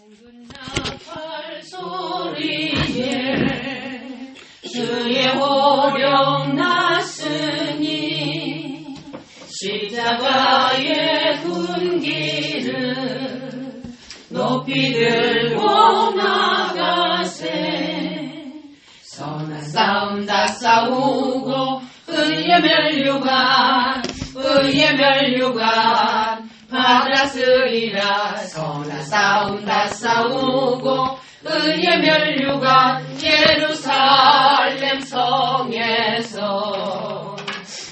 나팔 소리에 주의 호령 났으니 십자가의 군기를 높이 들고 나가세. 선한 싸움 다 싸우고 의의 멸류관 받았으리라. 선한 싸움 다 싸우고 의의 멸류관 예루살렘 성에서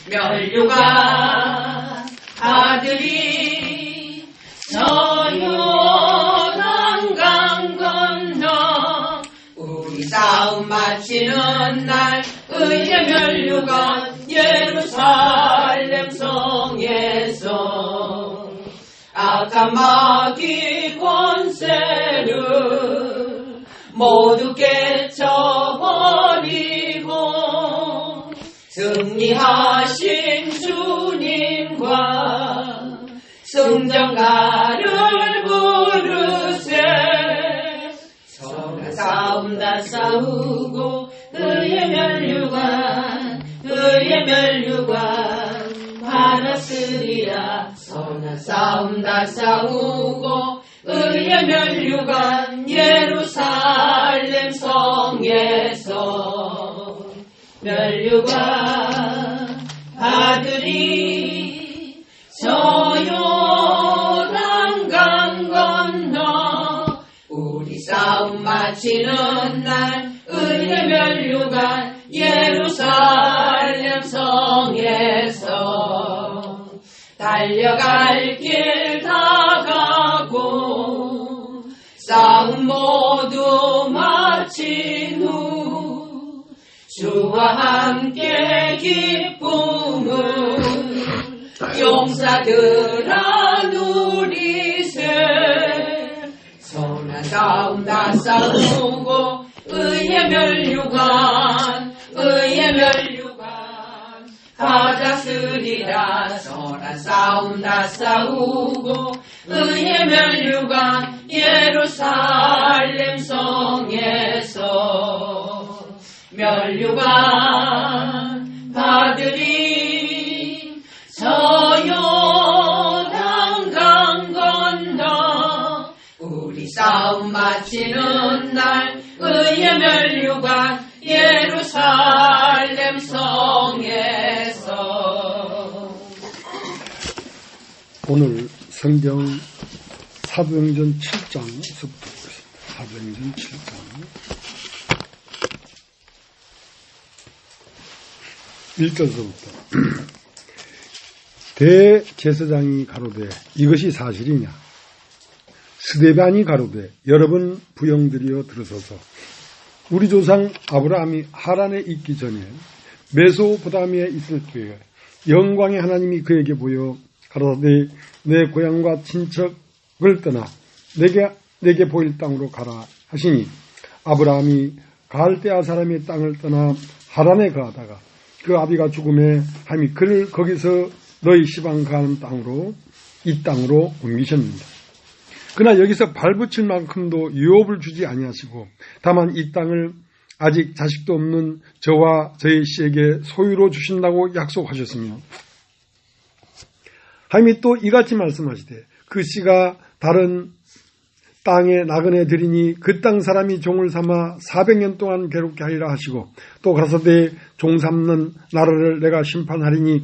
멸류관 아들이 저 요단강 건너 우리 싸움 마치는 날 의의 멸류관 예루살렘 성에서 악한 마귀 권세를 모두 깨쳐버리고 승리하신 주님과 승전가를 부르세. 선한 싸움 다 싸우고 의의 멸류관 받았으리라. 선한 싸움 다 싸우고 의의 멸류관 예루살렘 성에서 멸류관 아들이 저 요단강 건너 우리 싸움 마치는 날 의의 멸류관 예루살렘 성에서 달려갈 길 다 가고 싸움 모두 마친 후 주와 함께 기쁨을 용사들아 누리세. 선한 싸움 다 싸우고 의의 멸류관 받았으리라. 선한 싸움 다 싸우고 의의 멸류관 예루살렘 성에서 멸류관 받으리. 저 요단강 건너 우리 싸움 마치는 날 의의 멸류관 예루살렘 성에서. 오늘 성경 사도행전 7장에서 보겠습니다. 사도행전 7장 1절서부터 대제사장이 가로되 이것이 사실이냐. 스데반이 가로되 여러분 부영들이여 들으소서. 우리 조상 아브라함이 하란에 있기 전에 메소포타미아에 있을 때에 영광의 하나님이 그에게 보여 가라사대 내 고향과 친척을 떠나 내게 보일 땅으로 가라 하시니 아브라함이 갈대아 사람의 땅을 떠나 하란에 거하다가 그 아비가 죽음에 하나님이 그를 거기서 너희 시방 가는 땅으로 이 땅으로 옮기셨는데 그러나 여기서 발붙일 만큼도 유업을 주지 아니하시고 다만 이 땅을 아직 자식도 없는 저와 저희 씨에게 소유로 주신다고 약속하셨으며 하나님이 또 이같이 말씀하시되 그 씨가 다른 땅에 나그네 들이니 그 땅 사람이 종을 삼아 400년 동안 괴롭게 하리라 하시고 또 가라사대 종 삼는 나라를 내가 심판하리니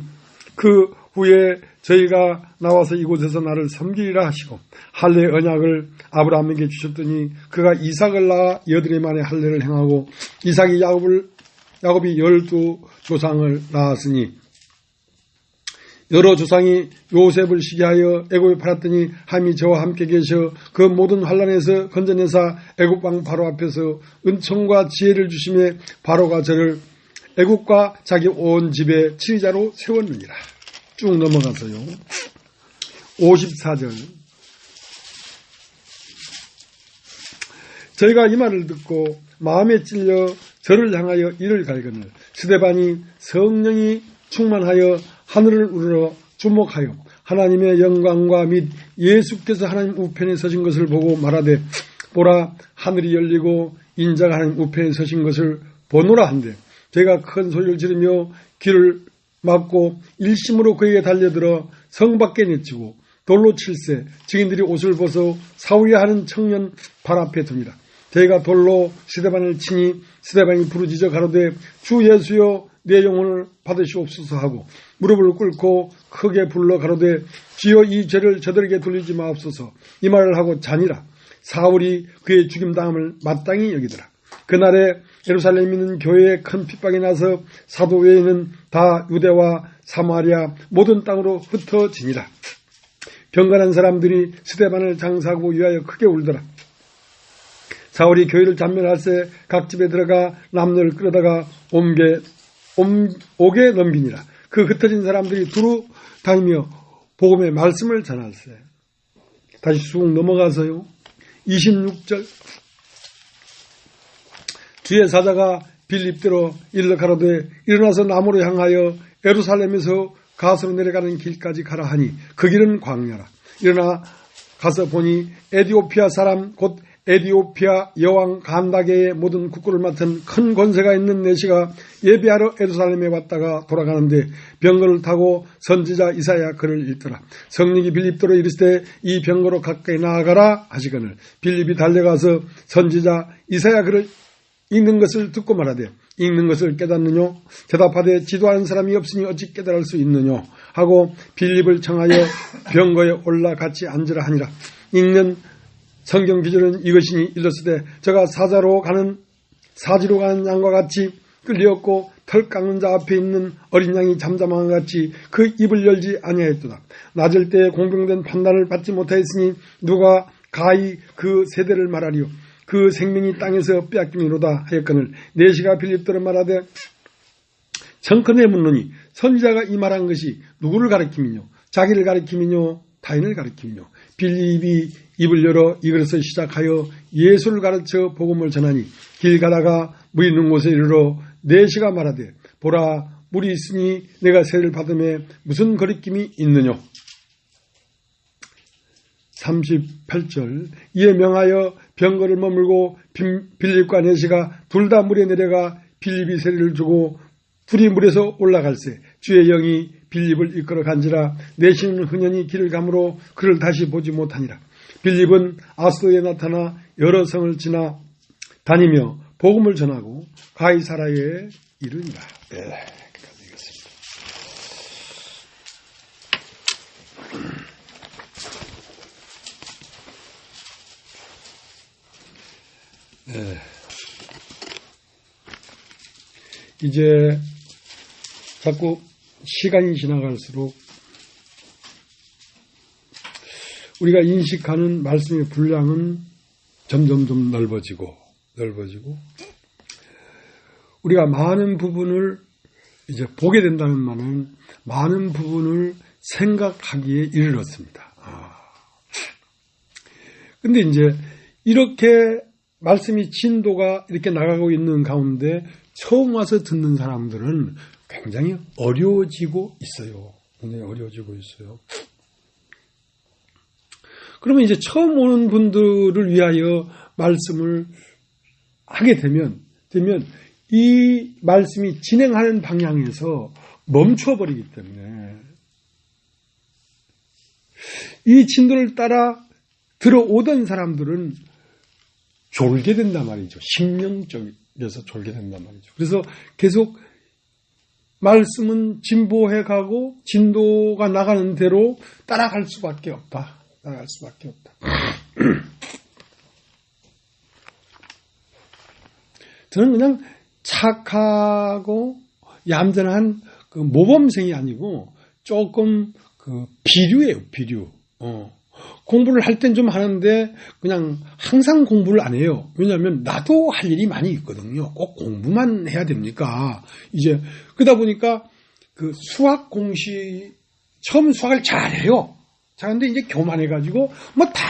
그 후에 저희가 나와서 이곳에서 나를 섬기리라 하시고 할례 언약을 아브라함에게 주셨더니 그가 이삭을 낳아 여드레 만에 할례를 행하고 이삭이 야곱이 12조상을 낳았으니 여러 조상이 요셉을 시기하여 애굽에 팔았더니 하나님이 저와 함께 계셔 그 모든 환난에서 건져내사 애굽 왕 바로 앞에서 은총과 지혜를 주심에 바로가 저를 애굽과 자기 온 집의 지휘자로 세웠느니라. 쭉 넘어가서요. 54절. 저희가 이 말을 듣고 마음에 찔려 저를 향하여 이를 갈거늘 스데반이 성령이 충만하여 하늘을 우러러 주목하여 하나님의 영광과 및 예수께서 하나님 우편에 서신 것을 보고 말하되 보라, 하늘이 열리고 인자가 하나님 우편에 서신 것을 보노라 한데 저희가 큰 소리를 지르며 길을 막고 일심으로 그에게 달려들어 성 밖에 내치고 돌로 칠세 증인들이 옷을 벗어 사울이 하는 청년 발 앞에 둡니다. 저희가 돌로 스데반을 치니 스데반이 부르짖어 가로되 주 예수여 내 영혼을 받으시옵소서 하고 무릎을 꿇고 크게 불러 가로되 주여 이 죄를 저들에게 돌리지 마옵소서. 이 말을 하고 자니라. 사울이 그의 죽임당함을 마땅히 여기더라. 그날에 예루살렘에 있는 교회에 큰 핍박이 나서 사도 외에는 다 유대와 사마리아 모든 땅으로 흩어지니라. 병간한 사람들이 스데반을 장사하고 위하여 크게 울더라. 사울이 교회를 잔멸할세 각 집에 들어가 남녀를 끌어다가 옥에 넘기니라. 그 흩어진 사람들이 두루 다니며 복음의 말씀을 전할세. 다시 쑥 넘어가서요. 26절 주의 사자가 빌립대로 일러 가로되 일어나서 남으로 향하여 예루살렘에서 가스로 내려가는 길까지 가라 하니 그 길은 광야라. 일어나 가서 보니 에디오피아 사람 곧 에디오피아 여왕 간다게의 모든 국구를 맡은 큰 권세가 있는 내시가 예배하러 예루살렘에 왔다가 돌아가는데 병거를 타고 선지자 이사야 글을 읽더라. 성령이 빌립도로 이르시되 이 병거로 가까이 나아가라 하시거늘 빌립이 달려가서 선지자 이사야 글을 읽는 것을 듣고 말하되 읽는 것을 깨닫느뇨? 대답하되 지도하는 사람이 없으니 어찌 깨달을 수 있느뇨? 하고 빌립을 청하여 병거에 올라 같이 앉으라 하니라. 읽는 성경 기절은 이것이니 일렀으되 저가 사지로 가는 양과 같이 끌려었고 털 깎는 자 앞에 있는 어린 양이 잠잠한 것 같이 그 입을 열지 아니하였도다. 낮을 때에 공병된 판단을 받지 못하였으니 누가 가히 그 세대를 말하리요. 그 생명이 땅에서 빼앗김이로다 하였거늘 내시가 빌립더러 말하되 청컨대 묻노니 선지자가 이 말한 것이 누구를 가리킴이뇨? 자기를 가리킴이뇨? 타인을 가리킴이뇨? 빌립이 입을 열어 이것을 시작하여 예수를 가르쳐 복음을 전하니 길 가다가 물이 있는 곳에 이르러 내시가 말하되 보라 물이 있으니 내가 세를 받음에 무슨 거리낌이 있느뇨? 38절 이에 명하여 병거를 머물고 빌립과 내시가 둘 다 물에 내려가 빌립이 세례를 주고 둘이 물에서 올라갈세 주의 영이 빌립을 이끌어 간지라 내시는 흔연히 길을 가므로 그를 다시 보지 못하니라. 빌립은 아스도에 나타나 여러 성을 지나 다니며 복음을 전하고 가이사라에 이르니라. 네, 여기까지 읽었습니다. 네. 이제 자꾸 시간이 지나갈수록 우리가 인식하는 말씀의 분량은 점점점 넓어지고 우리가 많은 부분을 이제 보게 된다는 말은 많은 부분을 생각하기에 이르렀습니다. 근데 이제 이렇게 말씀이 진도가 이렇게 나가고 있는 가운데 처음 와서 듣는 사람들은 굉장히 어려워지고 있어요. 그러면 이제 처음 오는 분들을 위하여 말씀을 하게 되면 이 말씀이 진행하는 방향에서 멈춰버리기 때문에 이 진도를 따라 들어오던 사람들은 졸게 된단 말이죠. 심령적에서 졸게 된단 말이죠. 그래서 계속 말씀은 진보해가고 진도가 나가는 대로 따라갈 수밖에 없다. 저는 그냥 착하고 얌전한 그 모범생이 아니고 조금 그 비류예요. 비류. 공부를 할 땐 좀 하는데 그냥 항상 공부를 안 해요. 왜냐하면 나도 할 일이 많이 있거든요. 꼭 공부만 해야 됩니까? 이제 그러다 보니까 그 수학 공식 처음 수학을 잘해요. 잘하는데 이제 교만해가지고 뭐 다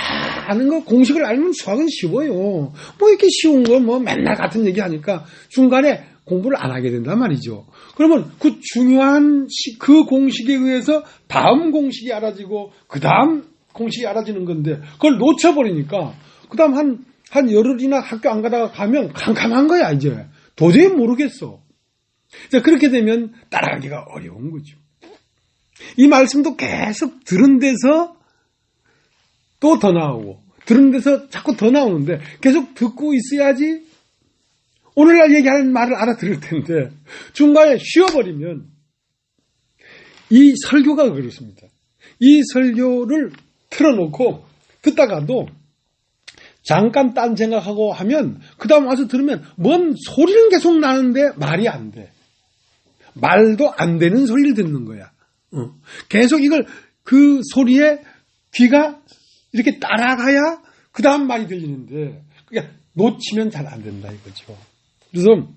아는 거 공식을 알면 수학은 쉬워요. 뭐 이렇게 쉬운 거 뭐 맨날 같은 얘기 하니까 중간에 공부를 안 하게 된단 말이죠. 그러면 그 중요한 그 공식에 의해서 다음 공식이 알아지고 그 다음 공식이 알아지는 건데 그걸 놓쳐버리니까 그 다음 한 한 열흘이나 학교 안 가다가 가면 캄캄한 거야, 이제. 도저히 모르겠어. 자, 그렇게 되면 따라가기가 어려운 거죠. 이 말씀도 계속 들은 데서 또 더 나오고, 들은 데서 자꾸 더 나오는데, 계속 듣고 있어야지 오늘날 얘기하는 말을 알아들을 텐데, 중간에 쉬어버리면, 이 설교가 그렇습니다. 이 설교를 틀어놓고 듣다가도 잠깐 딴 생각하고 하면 그 다음 와서 들으면 뭔 소리는 계속 나는데 말이 안 돼. 말도 안 되는 소리를 듣는 거야. 계속 이걸 그 소리에 귀가 이렇게 따라가야 그 다음 말이 들리는데 그러니까 놓치면 잘 안 된다 이거죠. 그래서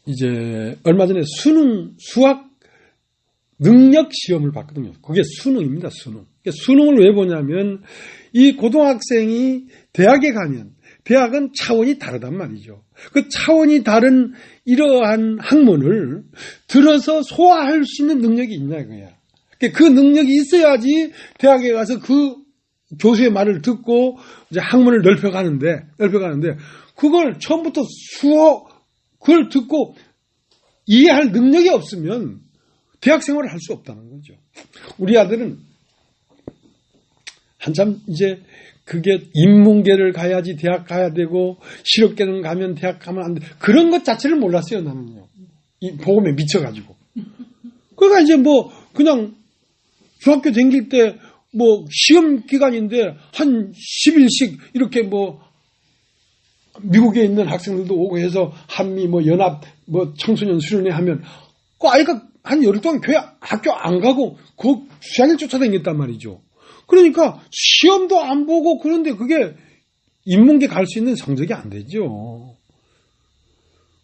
이제 얼마 전에 수학 능력 시험을 봤거든요. 그게 수능입니다. 수능. 수능을 왜 보냐면 이 고등학생이 대학에 가면 대학은 차원이 다르단 말이죠. 그 차원이 다른 이러한 학문을 들어서 소화할 수 있는 능력이 있냐 이거야. 그 능력이 있어야지 대학에 가서 그 교수의 말을 듣고 이제 학문을 넓혀가는데 그걸 처음부터 그걸 듣고 이해할 능력이 없으면 대학 생활을 할 수 없다는 거죠. 우리 아들은 한참 이제 그게 인문계를 가야지 대학 가야 되고 실업계는 가면 대학 가면 안 돼. 그런 것 자체를 몰랐어요, 나는요. 이 복음에 미쳐가지고. 그러니까 이제 뭐 그냥 중학교 다닐 때 뭐 시험 기간인데 한 10일씩 이렇게 뭐 미국에 있는 학생들도 오고 해서 한미 뭐 연합 뭐 청소년 수련회 하면 그 아이가 한 열흘 동안 교회 학교 안 가고 그 수양일 쫓아다녔단 말이죠. 그러니까 시험도 안 보고 그런데 그게 인문계 갈 수 있는 성적이 안 되죠.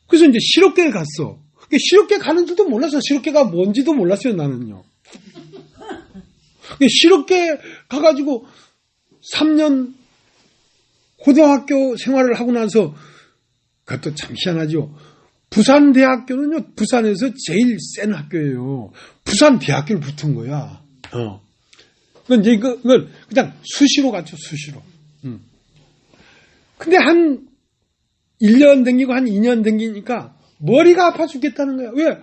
그래서 이제 실업계를 갔어. 실업계 가는 줄도 몰랐어. 실업계가 뭔지도 몰랐어요, 나는요. 실업계 가가지고 3년 고등학교 생활을 하고 나서 그것도 참 희한하죠. 부산대학교는요, 부산에서 제일 센 학교예요. 부산대학교를 붙은 거야. 그건 이제 그걸 그냥 수시로 갔죠, 수시로. 근데 한 1년 댕기고 한 2년 댕기니까 머리가 아파 죽겠다는 거야. 왜?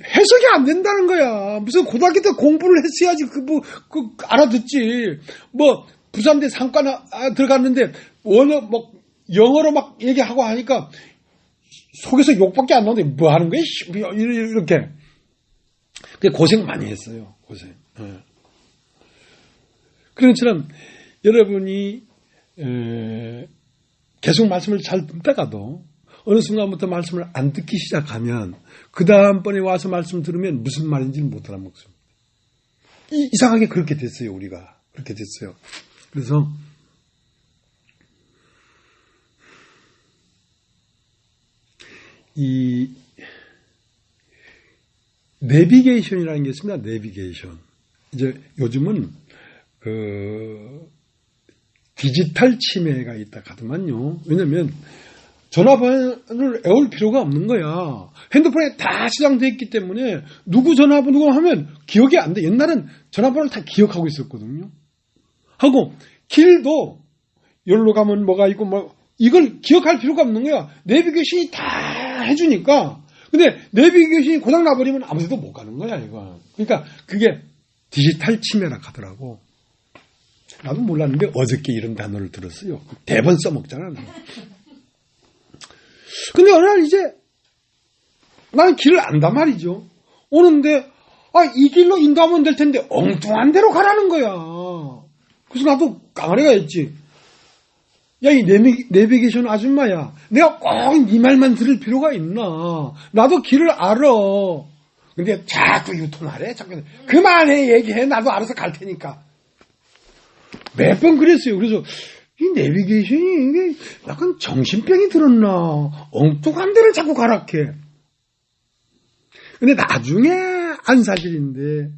해석이 안 된다는 거야. 무슨 고등학교 때 공부를 했어야지 알아듣지. 뭐 부산대 상관 들어갔는데 영어로 막 얘기하고 하니까 속에서 욕밖에 안 나오는데 뭐 하는 거야? 이렇게. 고생 많이 했어요. 고생. 그런 것처럼 여러분이 계속 말씀을 잘 듣다가도 어느 순간부터 말씀을 안 듣기 시작하면 그 다음번에 와서 말씀 들으면 무슨 말인지는 못 알아먹습니다. 이상하게 그렇게 됐어요. 우리가. 그렇게 됐어요. 그래서 이 내비게이션이라는 게 있습니다. 내비게이션. 이제 요즘은 디지털 치매가 있다 하더만요. 왜냐면 전화번호를 외울 필요가 없는 거야. 핸드폰에 다 저장되어 있기 때문에 누구 전화번호 하면 기억이 안 돼. 옛날엔 전화번호를 다 기억하고 있었거든요. 하고 길도 여기로 가면 뭐가 있고 뭐 이걸 기억할 필요가 없는 거야. 내비게이션이 다 해주니까. 근데 내비게이션이 고장 나버리면 아무 데도 못 가는 거야, 이거. 그러니까 그게 디지털 치매라 하더라고. 나도 몰랐는데 어저께 이런 단어를 들었어요. 대번 써먹잖아. 근데 어느 날 이제 나는 길을 안단 말이죠. 오는데 이 길로 인도하면 될 텐데 엉뚱한 데로 가라는 거야. 그래서 나도 깡아리가 했지. 야, 이 내비게이션 아줌마야. 내가 꼭 네 말만 들을 필요가 있나. 나도 길을 알아. 근데 자꾸 유통하래. 자꾸 그만해 얘기해. 나도 알아서 갈 테니까. 몇 번 그랬어요. 그래서 이 내비게이션이 이게 약간 정신병이 들었나. 엉뚱한 데를 자꾸 가락해. 근데 나중에 안 사실인데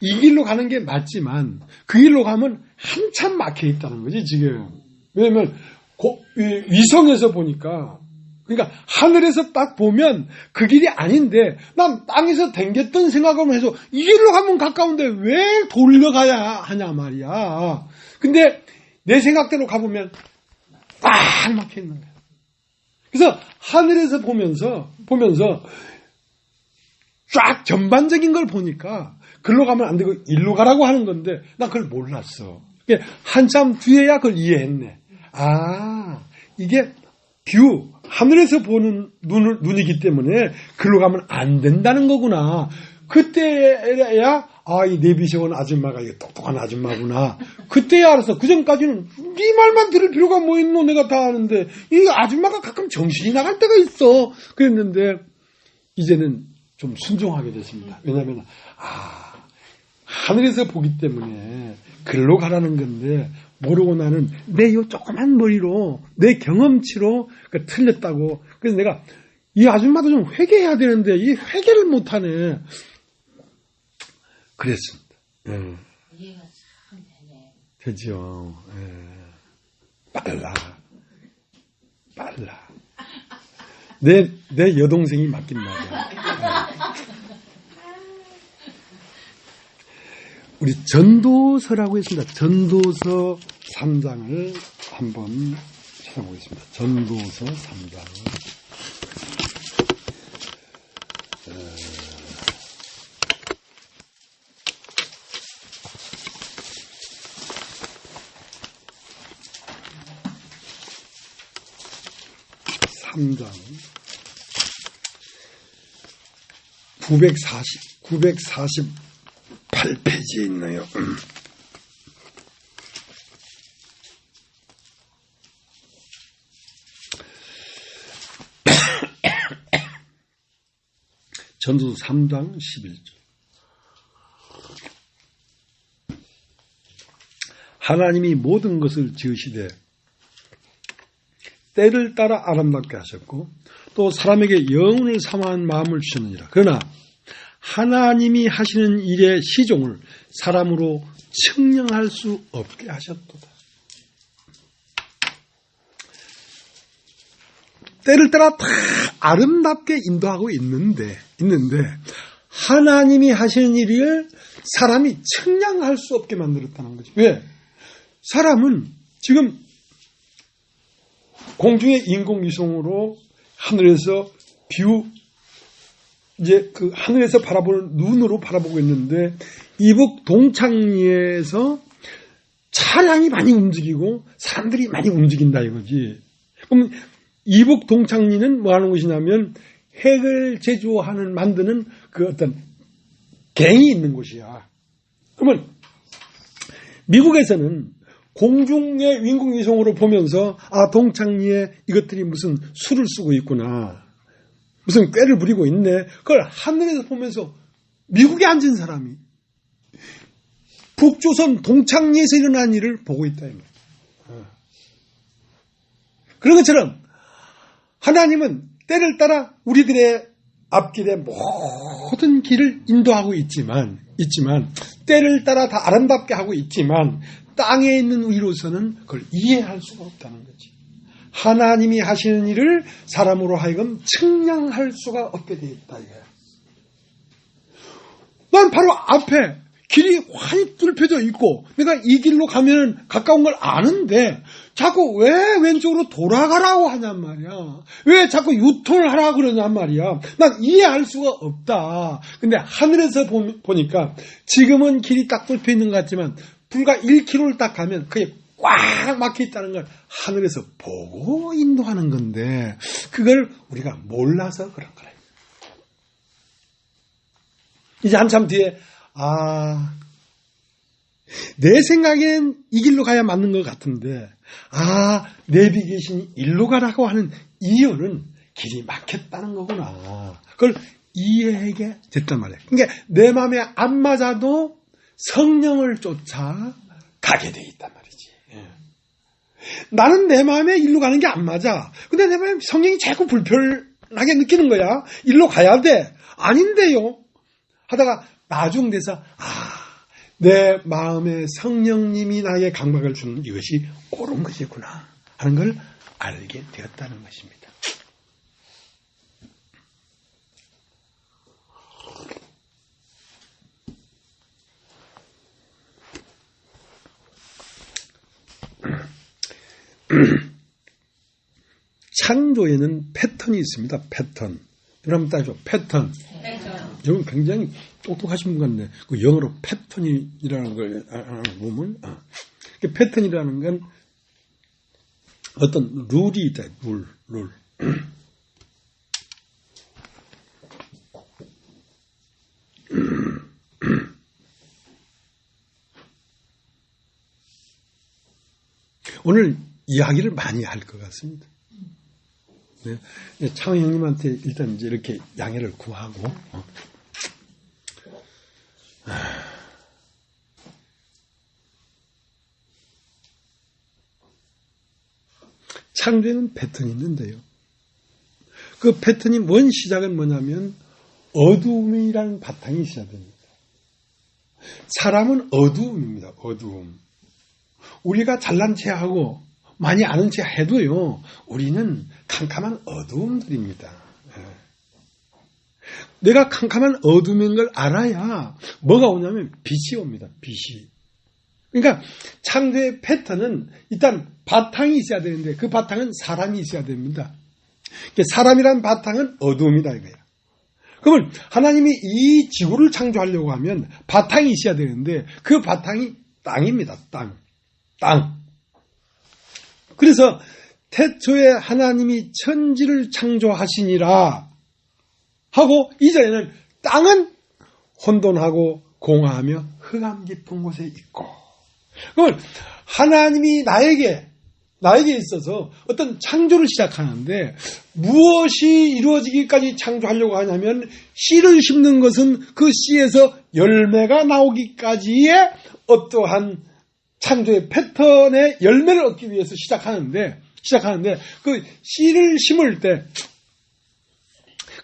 이 길로 가는 게 맞지만 그 길로 가면 한참 막혀 있다는 거지 지금. 왜냐면 위성에서 보니까 그러니까 하늘에서 딱 보면 그 길이 아닌데 난 땅에서 댕겼던 생각을 해서 이 길로 가면 가까운데 왜 돌려가야 하냐 말이야. 근데 내 생각대로 가보면 꽉 막혀 있는 거야. 그래서 하늘에서 보면서 쫙 전반적인 걸 보니까 글로 가면 안 되고 일로 가라고 하는 건데 나 그걸 몰랐어. 한참 뒤에야 그걸 이해했네. 아, 이게 뷰, 하늘에서 보는 눈이기 때문에 글로 가면 안 된다는 거구나. 그때야 이 내비셔온 아줌마가 이게 똑똑한 아줌마구나. 그때야 알았어. 그 전까지는 네 말만 들을 필요가 뭐 있노, 내가 다 아는데. 이 아줌마가 가끔 정신이 나갈 때가 있어. 그랬는데 이제는 좀 순종하게 됐습니다. 왜냐하면 하늘에서 보기 때문에 글로 가라는 건데 모르고 나는 내 요 조그만 머리로 내 경험치로 틀렸다고. 그래서 내가 이 아줌마도 좀 회개해야 되는데 이 회개를 못하네. 그랬습니다. 이해가 참 되네. 되죠. 빨라. 내 여동생이 맞긴 맞아. 우리 전도서라고 했습니다. 전도서 3장을 한번 찾아보겠습니다. 전도서 3장. (3장) 948페이지에 있네요. 전도서 3장 11절. 하나님이 모든 것을 지으시되 때를 따라 아름답게 하셨고 또 사람에게 영혼을 사모한 마음을 주셨느니라. 그러나 하나님이 하시는 일의 시종을 사람으로 측량할 수 없게 하셨도다. 때를 따라 다 아름답게 인도하고 있는데 하나님이 하시는 일을 사람이 측량할 수 없게 만들었다는 거지. 왜? 사람은 지금 공중의 인공위성으로 하늘에서 이제 그 하늘에서 바라보는 눈으로 바라보고 있는데 이북 동창리에서 차량이 많이 움직이고 사람들이 많이 움직인다 이거지. 그럼 이북 동창리는 뭐 하는 곳이냐면 핵을 만드는 그 어떤 갱이 있는 곳이야. 그러면 미국에서는 공중의 인공위성으로 보면서 동창리에 이것들이 무슨 수를 쓰고 있구나. 무슨 꾀를 부리고 있네. 그걸 하늘에서 보면서 미국에 앉은 사람이 북조선 동창리에서 일어난 일을 보고 있다. 그런 것처럼 하나님은 때를 따라 우리들의 앞길에 모든 길을 인도하고 있지만 때를 따라 다 아름답게 하고 있지만 땅에 있는 우리로서는 그걸 이해할 수가 없다는 거지. 하나님이 하시는 일을 사람으로 하여금 측량할 수가 없게 되어 있다 이거야. 난 바로 앞에 길이 환히 뚫혀져 있고 내가 이 길로 가면 가까운 걸 아는데 자꾸 왜 왼쪽으로 돌아가라고 하냔 말이야. 왜 자꾸 유턴을 하라고 그러냔 말이야. 난 이해할 수가 없다. 근데 하늘에서 보니까 지금은 길이 딱 뚫혀 있는 것 같지만 불과 1km를 딱 가면 그게 꽉 막혀 있다는 걸 하늘에서 보고 인도하는 건데 그걸 우리가 몰라서 그런 거래. 이제 한참 뒤에 내 생각엔 이 길로 가야 맞는 것 같은데 내비게이션이 일로 가라고 하는 이유는 길이 막혔다는 거구나. 그걸 이해하게 됐단 말이에요. 그러니까 내 마음에 안 맞아도 성령을 쫓아 가게 돼 있단 말이지. 나는 내 마음에 일로 가는 게 안 맞아. 근데 내 마음에 성령이 자꾸 불편하게 느끼는 거야. 일로 가야 돼. 아닌데요. 하다가 나중 돼서 내 마음에 성령님이 나에게 감각을 주는 이것이 옳은 것이구나 하는 걸 알게 되었다는 것입니다. 창조에는 패턴이 있습니다. 패턴. 여러분 따져. 패턴. 여러분 굉장히 똑똑하신 분 같네. 그 영어로 패턴이라는 걸 보면 패턴이라는 건 어떤 룰이 있다. 룰. 오늘 이야기를 많이 할 것 같습니다. 네. 창희 형님한테 일단 이제 이렇게 양해를 구하고, 창조에는 패턴이 있는데요. 그 패턴이 원 시작은 뭐냐면 어두움이라는 바탕이 있어야 됩니다. 사람은 어두움입니다. 어두움. 우리가 잘난 체하고 많이 아는 체 해도요. 우리는 캄캄한 어두움들입니다. 내가 캄캄한 어둠인 걸 알아야 뭐가 오냐면 빛이 옵니다. 빛이. 그러니까 창조의 패턴은 일단 바탕이 있어야 되는데 그 바탕은 사람이 있어야 됩니다. 사람이란 바탕은 어두움이다 이거야. 그러면 하나님이 이 지구를 창조하려고 하면 바탕이 있어야 되는데 그 바탕이 땅입니다. 땅. 그래서 태초에 하나님이 천지를 창조하시니라 하고 이전에는 땅은 혼돈하고 공허하며 흑암 깊은 곳에 있고, 그걸 하나님이 나에게 있어서 어떤 창조를 시작하는데 무엇이 이루어지기까지 창조하려고 하냐면 씨를 심는 것은 그 씨에서 열매가 나오기까지의 어떠한 창조의 패턴의 열매를 얻기 위해서 시작하는데 그 씨를 심을 때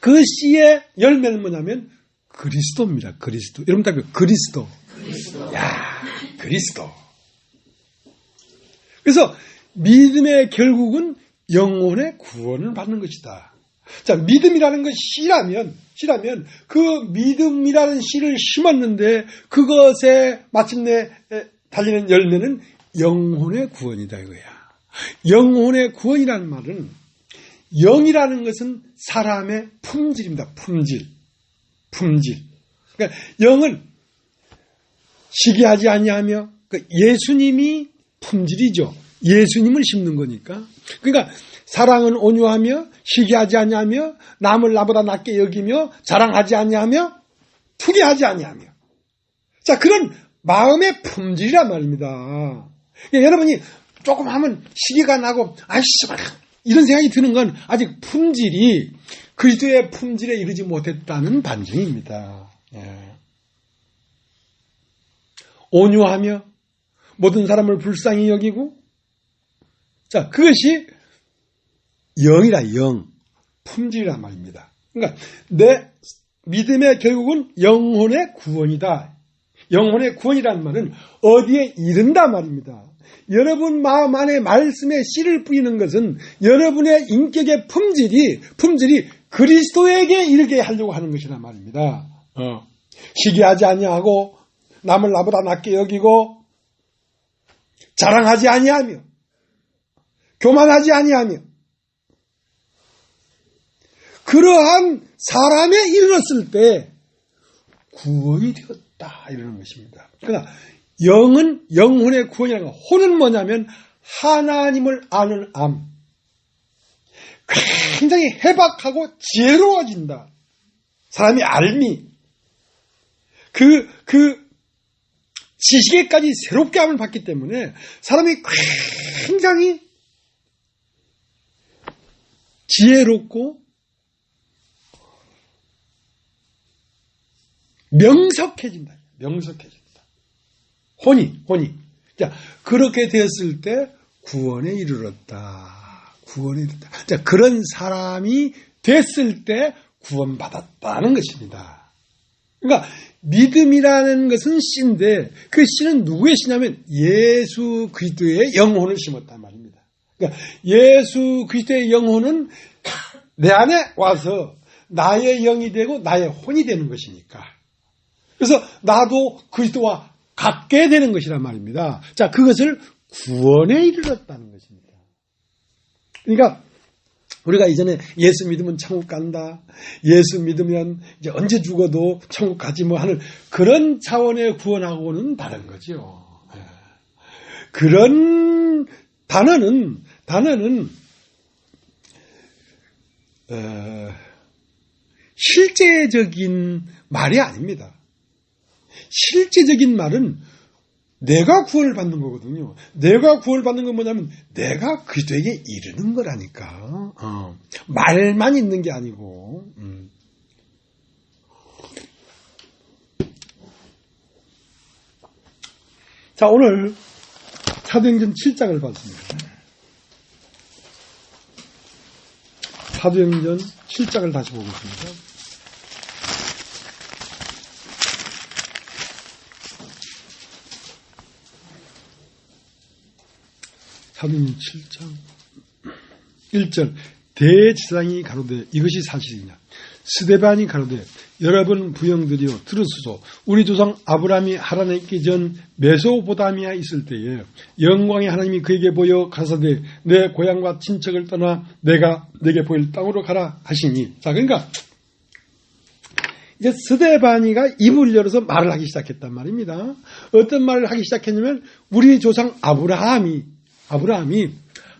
그 씨의 열매는 뭐냐면 그리스도입니다. 그리스도. 여러분 다 그리스도. 그리스도. 그래서 믿음의 결국은 영혼의 구원을 받는 것이다. 자, 믿음이라는 것이 씨라면 그 믿음이라는 씨를 심었는데 그것에 마침내 달리는 열매는 영혼의 구원이다 이거야. 영혼의 구원이라는 말은 영이라는 것은 사람의 품질입니다. 품질. 그러니까 영은 시기하지 아니하며 예수님이 품질이죠. 예수님을 심는 거니까. 그러니까 사랑은 온유하며 시기하지 아니하며 남을 나보다 낮게 여기며 자랑하지 아니하며 투기하지 아니하며. 자, 그런 마음의 품질이란 말입니다. 여러분이 조금 하면 시기가 나고 아이씨 이런 생각이 드는 건 아직 품질이 그리스도의 품질에 이르지 못했다는 반증입니다. 온유하며 모든 사람을 불쌍히 여기고, 자, 그것이 영이라 영, 품질이란 말입니다. 그러니까 내 믿음의 결국은 영혼의 구원이다. 영혼의 구원이라는 말은 어디에 이른다 말입니다. 여러분 마음 안에 말씀에 씨를 뿌리는 것은 여러분의 인격의 품질이 그리스도에게 이르게 하려고 하는 것이란 말입니다. 시기하지 아니하고 남을 나보다 낮게 여기고 자랑하지 아니하며 교만하지 아니하며 그러한 사람에 이르렀을 때 구원이 되었다 이러는 것입니다. 그러나 영은 영혼의 구원이라는 거. 혼은 뭐냐면 하나님을 아는 암. 굉장히 해박하고 지혜로워진다. 사람이 알미. 그 지식에까지 새롭게 함을 받기 때문에 사람이 굉장히 지혜롭고 명석해진다. 혼이. 자, 그렇게 되었을 때 구원에 이르렀다. 자, 그런 사람이 됐을 때 구원받았다는 것입니다. 그러니까 믿음이라는 것은 씨인데 그 씨는 누구의 씨냐면 예수 그리스도의 영혼을 심었단 말입니다. 그러니까 예수 그리스도의 영혼은 내 안에 와서 나의 영이 되고 나의 혼이 되는 것이니까. 그래서 나도 그리스도와 같게 되는 것이란 말입니다. 자, 그것을 구원에 이르렀다는 것입니다. 그러니까 우리가 이전에 예수 믿으면 천국 간다. 예수 믿으면 이제 언제 죽어도 천국 가지 뭐 하는 그런 차원의 구원하고는 다른 거죠. 그런 단어는 실제적인 말이 아닙니다. 실제적인 말은 내가 구원을 받는 거거든요. 내가 구원을 받는 건 뭐냐면 내가 그리스도에게 이르는 거라니까. 말만 있는 게 아니고. 자, 오늘 사도행전 7장을 봤습니다. 사도행전 7장을 다시 보고 있습니다. 사도행전 7장 1절 대제사장이 가로되 이것이 사실이냐 스데반이 가로되 여러분 부형들이여 들으소서 우리 조상 아브라함이 하란에 있기 전 메소포타미아에 있을 때에 영광의 하나님이 그에게 보여 가사되 내 고향과 친척을 떠나 내가 내게 보일 땅으로 가라 하시니. 자, 그러니까 이제 스데반이가 입을 열어서 말을 하기 시작했단 말입니다. 어떤 말을 하기 시작했냐면 우리 조상 아브라함이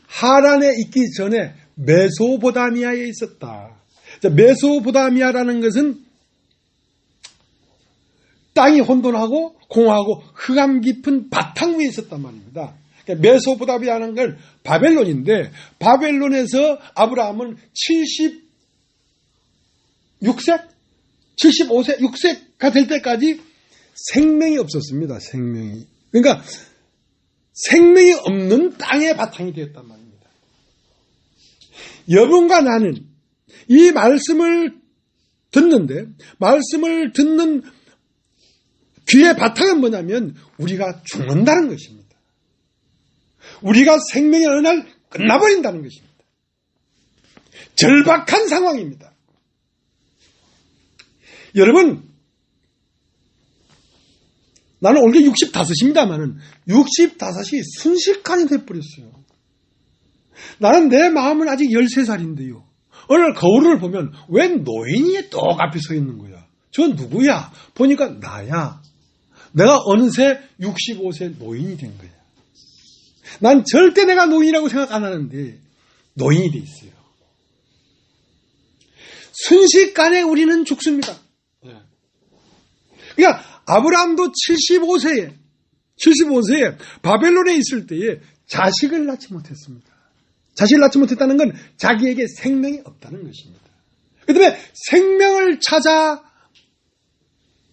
하란에 있기 전에 메소포타미아에 있었다. 자, 메소포타미아라는 것은 땅이 혼돈하고 공하고 흑암 깊은 바탕 위에 있었단 말입니다. 그러니까 메소포타미아라는 건 바벨론인데 바벨론에서 아브라함은 76세? 75세? 6세가 될 때까지 생명이 없었습니다. 생명이. 그러니까 생명이 없는 땅의 바탕이 되었단 말입니다. 여러분과 나는 이 말씀을 듣는데 말씀을 듣는 귀의 바탕은 뭐냐면 우리가 죽는다는 것입니다. 우리가 생명이 어느 날 끝나버린다는 것입니다. 절박한 상황입니다. 여러분, 나는 올해 65입니다만은 65이 순식간이 돼버렸어요. 나는 내 마음은 아직 13살인데요. 오늘 거울을 보면 왜 노인이 똑 앞에 서 있는 거야? 저 누구야? 보니까 나야. 내가 어느새 65세 노인이 된 거야. 난 절대 내가 노인이라고 생각 안 하는데 노인이 돼 있어요. 순식간에 우리는 죽습니다. 그러니까 아브라함도 75세에 바벨론에 있을 때에 자식을 낳지 못했습니다. 자식을 낳지 못했다는 건 자기에게 생명이 없다는 것입니다. 그 다음에 생명을 찾아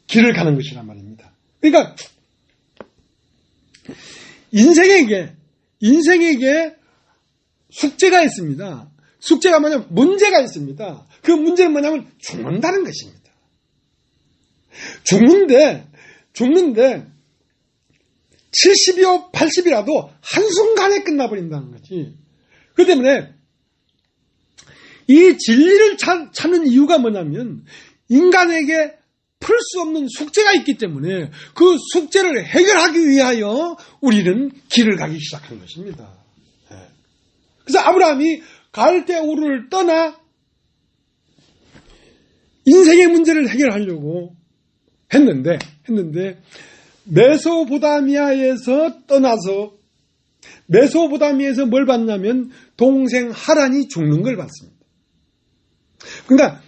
길을 가는 것이란 말입니다. 그러니까 인생에게 숙제가 있습니다. 숙제가 뭐냐면 문제가 있습니다. 그 문제는 뭐냐면 죽는다는 것입니다. 죽는데 70이요 80이라도 한순간에 끝나버린다는 거지. 그 때문에 이 진리를 찾는 이유가 뭐냐면 인간에게 풀 수 없는 숙제가 있기 때문에 그 숙제를 해결하기 위하여 우리는 길을 가기 시작한 것입니다. 그래서 아브라함이 갈대우르를 떠나 인생의 문제를 해결하려고 했는데 메소포타미아에서 떠나서 메소포타미아에서 뭘 봤냐면 동생 하란이 죽는 걸 봤습니다. 그러니까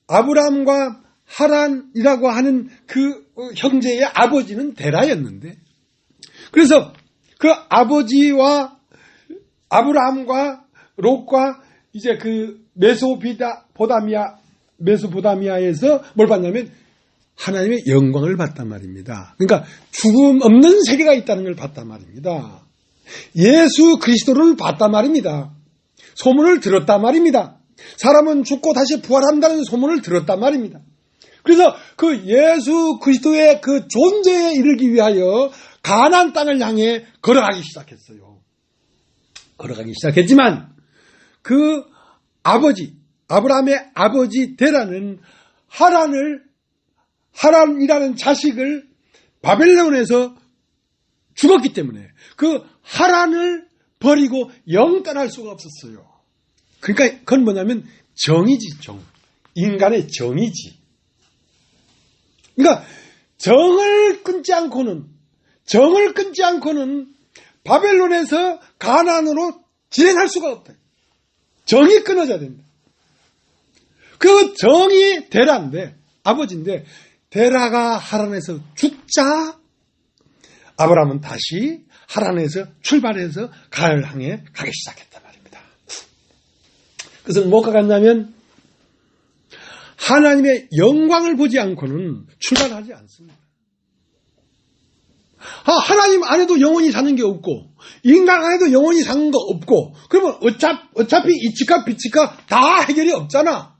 아브라함과 하란이라고 하는 그 형제의 아버지는 데라였는데 그래서 그 아버지와 아브라함과 롯과 이제 그 메소포타미아에서 뭘 봤냐면 하나님의 영광을 봤단 말입니다. 그러니까 죽음 없는 세계가 있다는 걸 봤단 말입니다. 예수 그리스도를 봤단 말입니다. 소문을 들었단 말입니다. 사람은 죽고 다시 부활한다는 소문을 들었단 말입니다. 그래서 그 예수 그리스도의 그 존재에 이르기 위하여 가나안 땅을 향해 걸어가기 시작했어요. 걸어가기 시작했지만 그 아버지, 아브라함의 아버지 데라는 하란이라는 자식을 바벨론에서 죽었기 때문에 그 하란을 버리고 영 떠날 수가 없었어요. 그러니까 그건 뭐냐면 정이지, 정. 인간의 정이지. 그러니까 정을 끊지 않고는 바벨론에서 가나안으로 진행할 수가 없다. 정이 끊어져야 된다. 그 정이 데라인데, 아버지인데, 데라가 하란에서 죽자 아브라함은 다시 하란에서 출발해서 가나안을 향해 가기 시작했단 말입니다. 그것은 뭐가 같냐면 하나님의 영광을 보지 않고는 출발하지 않습니다. 하나님 안에도 영원히 사는 게 없고 인간 안에도 영원히 사는 거 없고 그러면 어차피 이치카 비치카 다 해결이 없잖아.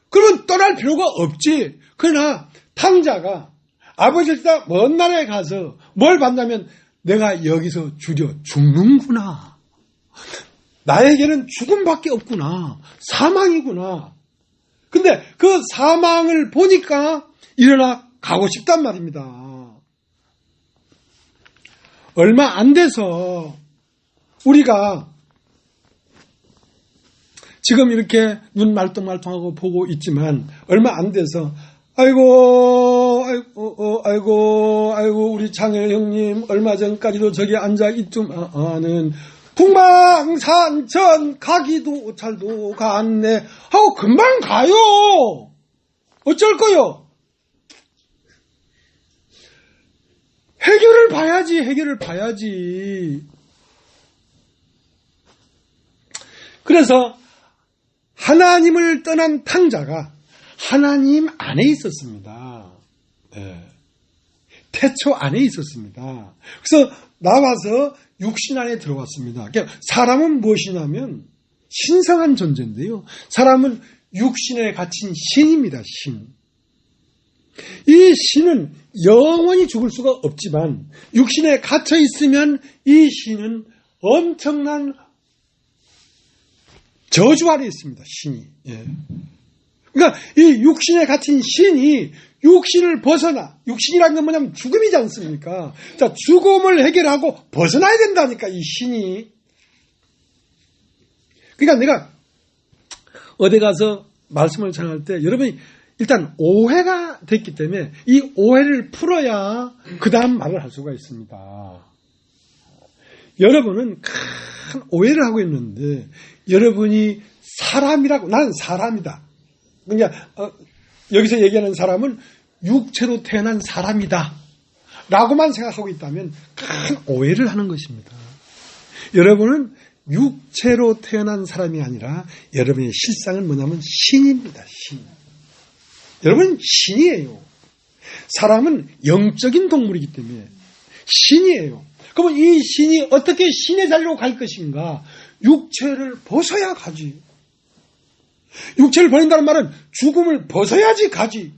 그러면 떠날 필요가 없지. 그러나 탕자가 아버지를 따라 먼 나라에 가서 뭘 봤냐면 내가 여기서 죽는구나. 나에게는 죽음밖에 없구나. 사망이구나. 근데 그 사망을 보니까 일어나 가고 싶단 말입니다. 얼마 안 돼서 우리가 지금 이렇게 눈 말똥말똥하고 보고 있지만 얼마 안 돼서 아이고 우리 장일 형님 얼마 전까지도 저기 앉아 있더만은 풍망산천 가기도 잘도 갔네 하고 금방 가요. 어쩔 거요? 해결을 봐야지. 그래서 하나님을 떠난 탕자가 하나님 안에 있었습니다. 네. 태초 안에 있었습니다. 그래서 나와서 육신 안에 들어왔습니다. 그러니까 사람은 무엇이냐면 신성한 존재인데요. 사람은 육신에 갇힌 신입니다. 신. 이 신은 영원히 죽을 수가 없지만 육신에 갇혀 있으면 이 신은 엄청난 저주 아래 있습니다. 신이. 예. 그러니까 이 육신에 갇힌 신이 육신을 벗어나, 육신이라는 건 뭐냐면 죽음이지 않습니까? 자, 죽음을 해결하고 벗어나야 된다니까, 이 신이. 그러니까 내가 어디 가서 말씀을 전할 때 여러분이 일단 오해가 됐기 때문에 이 오해를 풀어야 그 다음 말을 할 수가 있습니다. 여러분은 큰 오해를 하고 있는데 여러분이 사람이라고, 나는 사람이다. 그러니까 여기서 얘기하는 사람은 육체로 태어난 사람이다 라고만 생각하고 있다면 큰 오해를 하는 것입니다. 여러분은 육체로 태어난 사람이 아니라 여러분의 실상은 뭐냐면 신입니다. 신. 여러분은 신이에요. 사람은 영적인 동물이기 때문에 신이에요. 그러면 이 신이 어떻게 신의 자리로 갈 것인가? 육체를 벗어야 가지. 육체를 버린다는 말은 죽음을 벗어야지 가지.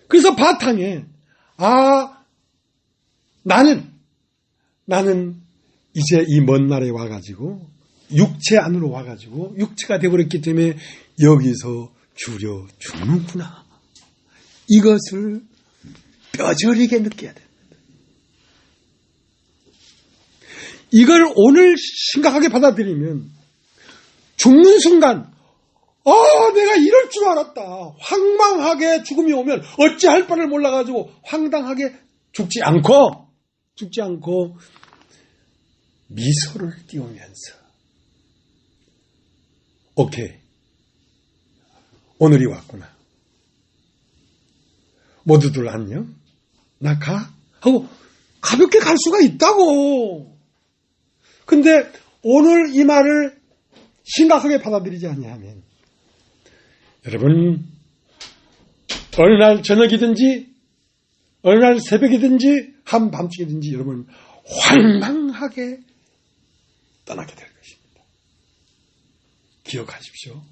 그래서 바탕에 나는 이제 이 먼 날에 와가지고 육체 안으로 와가지고 육체가 되어버렸기 때문에 여기서 주려 죽는구나. 이것을 뼈저리게 느껴야 됩니다. 이걸 오늘 심각하게 받아들이면 죽는 순간 내가 이럴 줄 알았다. 황망하게 죽음이 오면 어찌할 바를 몰라가지고 황당하게 죽지 않고 미소를 띄우면서 오케이, 오늘이 왔구나. 모두들 안녕? 나 가? 하고 가볍게 갈 수가 있다고. 근데 오늘 이 말을 심각하게 받아들이지 않냐면 여러분 어느 날 저녁이든지 어느 날 새벽이든지 한밤중이든지 여러분 황망하게 떠나게 될 것입니다. 기억하십시오.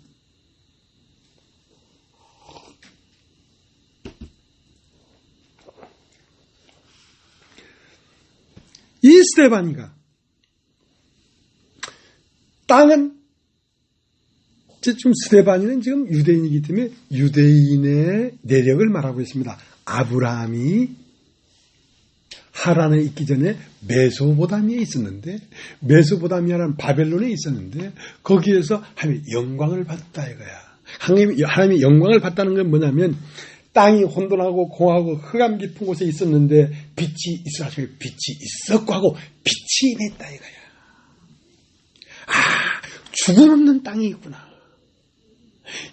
이 스데반이가 땅은 지금 스데반이는 지금 유대인이기 때문에 유대인의 내력을 말하고 있습니다. 아브라함이 하란에 있기 전에 메소포타미아에 있었는데, 메소포타미아는 바벨론에 있었는데 거기에서 하나님의 영광을 받았다 이거야. 하나님의 영광을 받다는 건 뭐냐면 땅이 혼돈하고 공하고 흑암 깊은 곳에 있었는데 빛이 있으라 하시면 빛이 있었고 하고 빛이 임했다 이거야. 죽음 없는 땅이 있구나.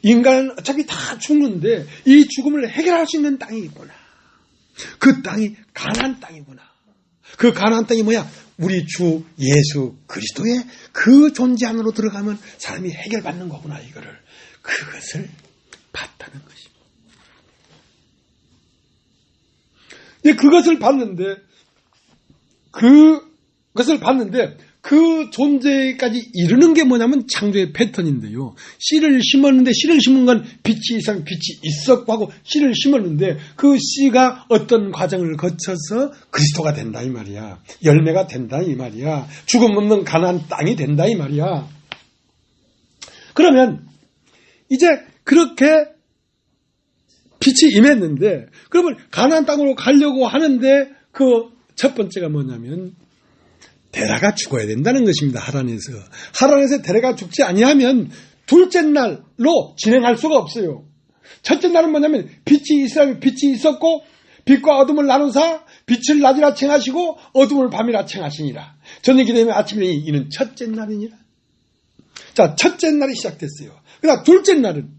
인간은 어차피 다 죽는데 이 죽음을 해결할 수 있는 땅이 있구나. 그 땅이 가나안 땅이구나. 그 가나안 땅이 뭐야? 우리 주 예수 그리스도의 그 존재 안으로 들어가면 사람이 해결받는 거구나. 이거를 그것을 봤다는 것입니다. 그것을 봤는데 그 존재까지 이르는 게 뭐냐면 창조의 패턴인데요. 씨를 심었는데 씨를 심은 건 빛이 이상 빛이 있었고 하고 씨를 심었는데 그 씨가 어떤 과정을 거쳐서 그리스도가 된다 이 말이야. 열매가 된다 이 말이야. 죽음 없는 가나안 땅이 된다 이 말이야. 그러면 이제 그렇게 빛이 임했는데 그러면 가나안 땅으로 가려고 하는데 그 첫 번째가 뭐냐면 데라가 죽어야 된다는 것입니다. 하란에서 데라가 죽지 아니하면 둘째 날로 진행할 수가 없어요. 첫째 날은 뭐냐면 빛이 있으라면 빛이 있었고 빛과 어둠을 나누사 빛을 낮이라 칭하시고 어둠을 밤이라 칭하시니라. 저녁이 되면 아침이니 이는 첫째 날이니라. 자, 첫째 날이 시작됐어요. 그다음 둘째 날은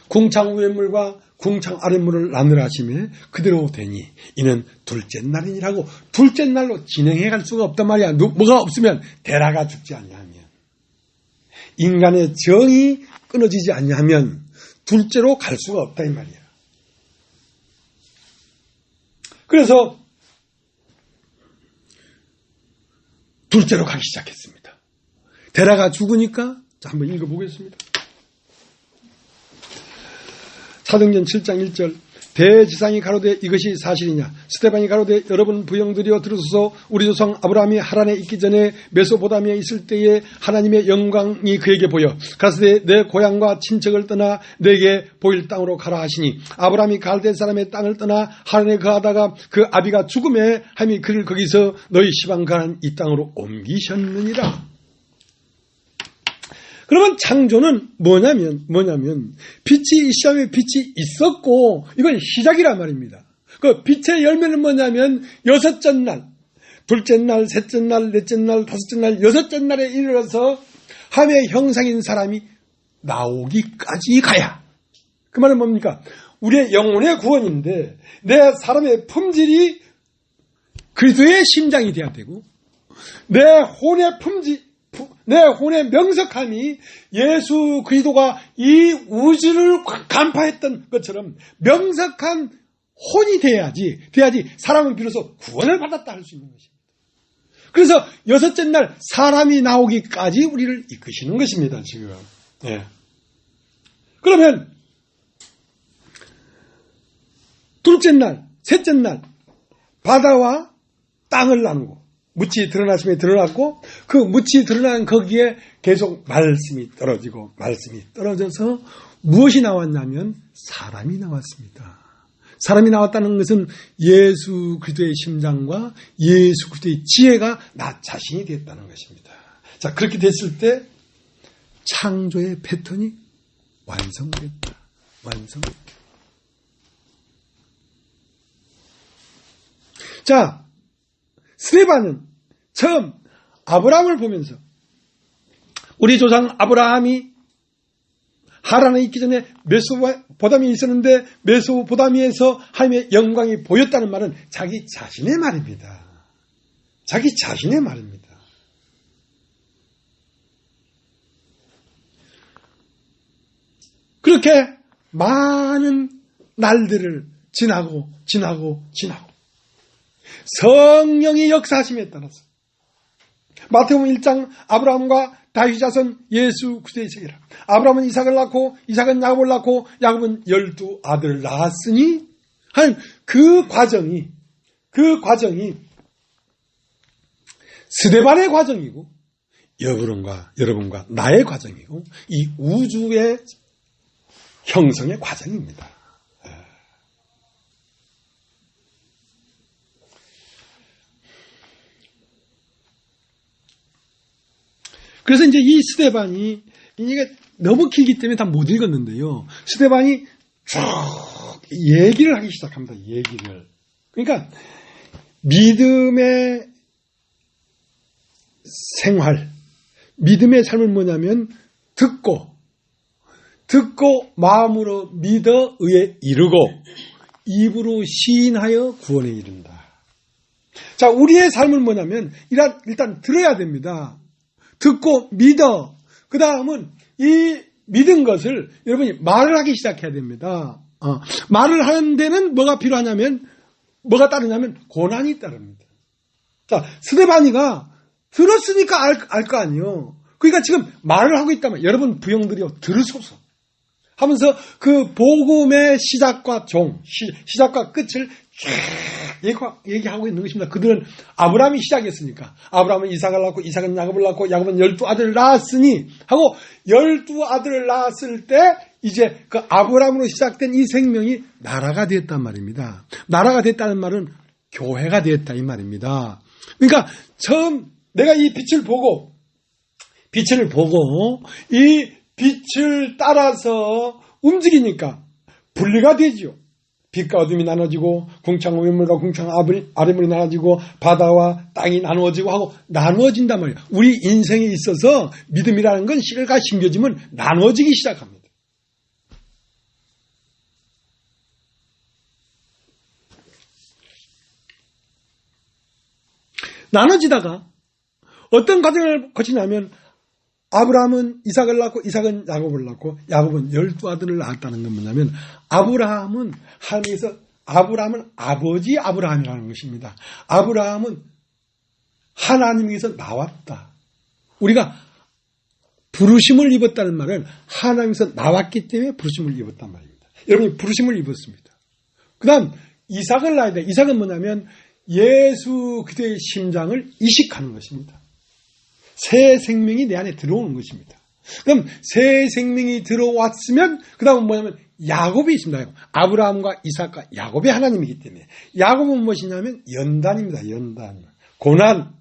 궁창 위의 물과 궁창 아랫물을 나누라 하시며 그대로 되니 이는 둘째 날이니라고. 둘째 날로 진행해 갈 수가 없단 말이야. 뭐가 없으면 데라가 죽지 아니하면, 인간의 정이 끊어지지 아니하면 둘째로 갈 수가 없다 이 말이야. 그래서 둘째로 가기 시작했습니다. 데라가 죽으니까, 자, 한번 읽어보겠습니다. 사도행전 7장 1절. 대지상이 가로되 이것이 사실이냐. 스데반이 가로되 여러분 부형들이여 들으소서. 우리 조상 아브라함이 하란에 있기 전에 메소포타미아에 있을 때에 하나님의 영광이 그에게 보여 가로되 내 고향과 친척을 떠나 내게 보일 땅으로 가라 하시니, 아브라함이 갈대 사람의 땅을 떠나 하란에 거하다가 그 아비가 죽음에 하나님이 그를 거기서 너희 시방 가난 이 땅으로 옮기셨느니라. 그러면 창조는 뭐냐면 빛이 이 시간에 빛이 있었고 이건 시작이란 말입니다. 그 빛의 열매는 뭐냐면 여섯째 날, 둘째 날, 셋째 날, 넷째 날, 다섯째 날, 여섯째 날에 이르러서 하나님의 형상인 사람이 나오기까지 가야. 그 말은 뭡니까? 우리의 영혼의 구원인데 내 사람의 품질이 그리스도의 심장이 돼야 되고 내 혼의 명석함이 예수 그리스도가 이 우주를 간파했던 것처럼 명석한 혼이 돼야지 사람은 비로소 구원을 받았다 할 수 있는 것입니다. 그래서 여섯째 날 사람이 나오기까지 우리를 이끄시는 것입니다. 지금. 예. 그러면 둘째 날, 셋째 날 바다와 땅을 나누고 묻이 드러났으면 드러났고 그 묻이 드러난 거기에 계속 말씀이 떨어져서 무엇이 나왔냐면 사람이 나왔습니다. 사람이 나왔다는 것은 예수 그리스도의 심장과 예수 그리스도의 지혜가 나 자신이 됐다는 것입니다. 자, 그렇게 됐을 때 창조의 패턴이 완성됐다. 자, 스데반은 처음 아브라함을 보면서 우리 조상 아브라함이 하란에 있기 전에 메소포타미아에 있었는데 메소포타미아에서 하나님의 영광이 보였다는 말은 자기 자신의 말입니다. 그렇게 많은 날들을 지나고 성령이 역사하심에 따라서 마태복음 1장 아브라함과 다윗 자손 예수 그리스도의 세계라. 아브라함은 이삭을 낳고 이삭은 야곱을 낳고 야곱은 12아들을 낳았으니 한 그 과정이 스데반의 과정이고 여러분과 나의 과정이고 이 우주의 형성의 과정입니다. 그래서 이제 이 스데반이 이게 너무 길기 때문에 다 못 읽었는데요. 스데반이 쭉 얘기를 하기 시작합니다. 얘기를. 그러니까 믿음의 생활, 믿음의 삶은 뭐냐면 듣고 마음으로 믿어 의에 이르고 입으로 시인하여 구원에 이른다. 자, 우리의 삶은 뭐냐면 일단 들어야 됩니다. 듣고 믿어. 그 다음은 이 믿은 것을 여러분이 말을 하기 시작해야 됩니다. 말을 하는 데는 뭐가 필요하냐면 뭐가 따르냐면 고난이 따릅니다. 자, 스데반이가 들었으니까 알 거 아니에요. 그러니까 지금 말을 하고 있다면 여러분 부형들이요 들으소서 하면서 그 복음의 시작과 시작과 끝을 쫙 얘기하고 있는 것입니다. 그들은 아브라함이 시작했으니까 아브라함은 이삭을 낳고 이삭은 야곱을 낳고 야곱은 12아들을 낳았으니 하고 12아들을 낳았을 때 이제 그 아브라함으로 시작된 이 생명이 나라가 됐단 말입니다. 나라가 됐다는 말은 교회가 됐다 이 말입니다. 그러니까 처음 내가 이 빛을 보고 이 빛을 따라서 움직이니까 분리가 되죠. 빛과 어둠이 나눠지고 궁창 윗물과 궁창 아랫물이 나눠지고 바다와 땅이 나누어지고 하고 나누어진단 말이에요. 우리 인생에 있어서 믿음이라는 건 실과 심겨지면 나누어지기 시작합니다. 나눠지다가 어떤 과정을 거치냐면 아브라함은 이삭을 낳고 이삭은 야곱을 낳고 야곱은 12아들을 낳았다는 건 뭐냐면 아브라함은 아버지 아브라함이라는 것입니다. 아브라함은 하나님께서 나왔다. 우리가 부르심을 입었다는 말은 하나님께서 나왔기 때문에 부르심을 입었단 말입니다. 여러분이 부르심을 입었습니다. 그 다음 이삭을 낳아야 돼. 이삭은 뭐냐면 예수 그리스도의 심장을 이식하는 것입니다. 새 생명이 내 안에 들어오는 것입니다. 그럼 새 생명이 들어왔으면 그 다음은 뭐냐면 야곱이 있습니다. 아브라함과 이삭과 야곱의 하나님이기 때문에 야곱은 무엇이냐면 연단입니다. 연단. 고난.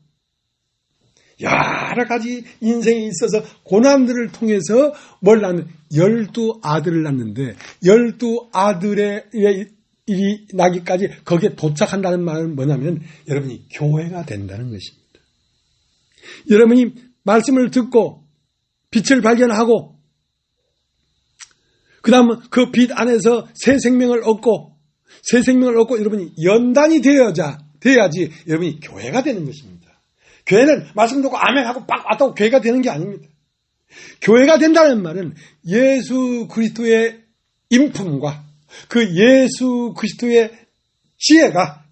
여러 가지 인생에 있어서 고난들을 통해서 뭘 낳는 12아들을 낳는데 12아들의 일이 나기까지 거기에 도착한다는 말은 뭐냐면 여러분이 교회가 된다는 것입니다. 여러분이 말씀을 듣고 빛을 발견하고 그 다음은 그 빛 안에서 새 생명을 얻고 여러분이 연단이 되어야지 여러분이 교회가 되는 것입니다. 교회는 말씀 듣고 아멘하고 빡 왔다고 교회가 되는 게 아닙니다. 교회가 된다는 말은 예수 그리스도의 인품과 그 예수 그리스도의 지혜가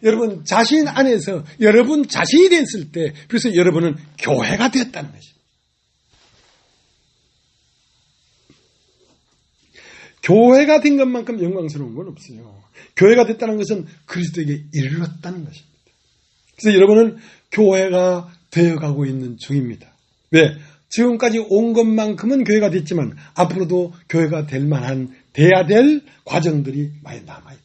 여러분 자신 안에서 여러분 자신이 됐을 때 그래서 여러분은 교회가 됐다는 것입니다. 교회가 된 것만큼 영광스러운 건 없어요. 교회가 됐다는 것은 그리스도에게 이르렀다는 것입니다. 그래서 여러분은 교회가 되어가고 있는 중입니다. 왜? 지금까지 온 것만큼은 교회가 됐지만 앞으로도 교회가 될 만한 돼야 될 과정들이 많이 남아있다.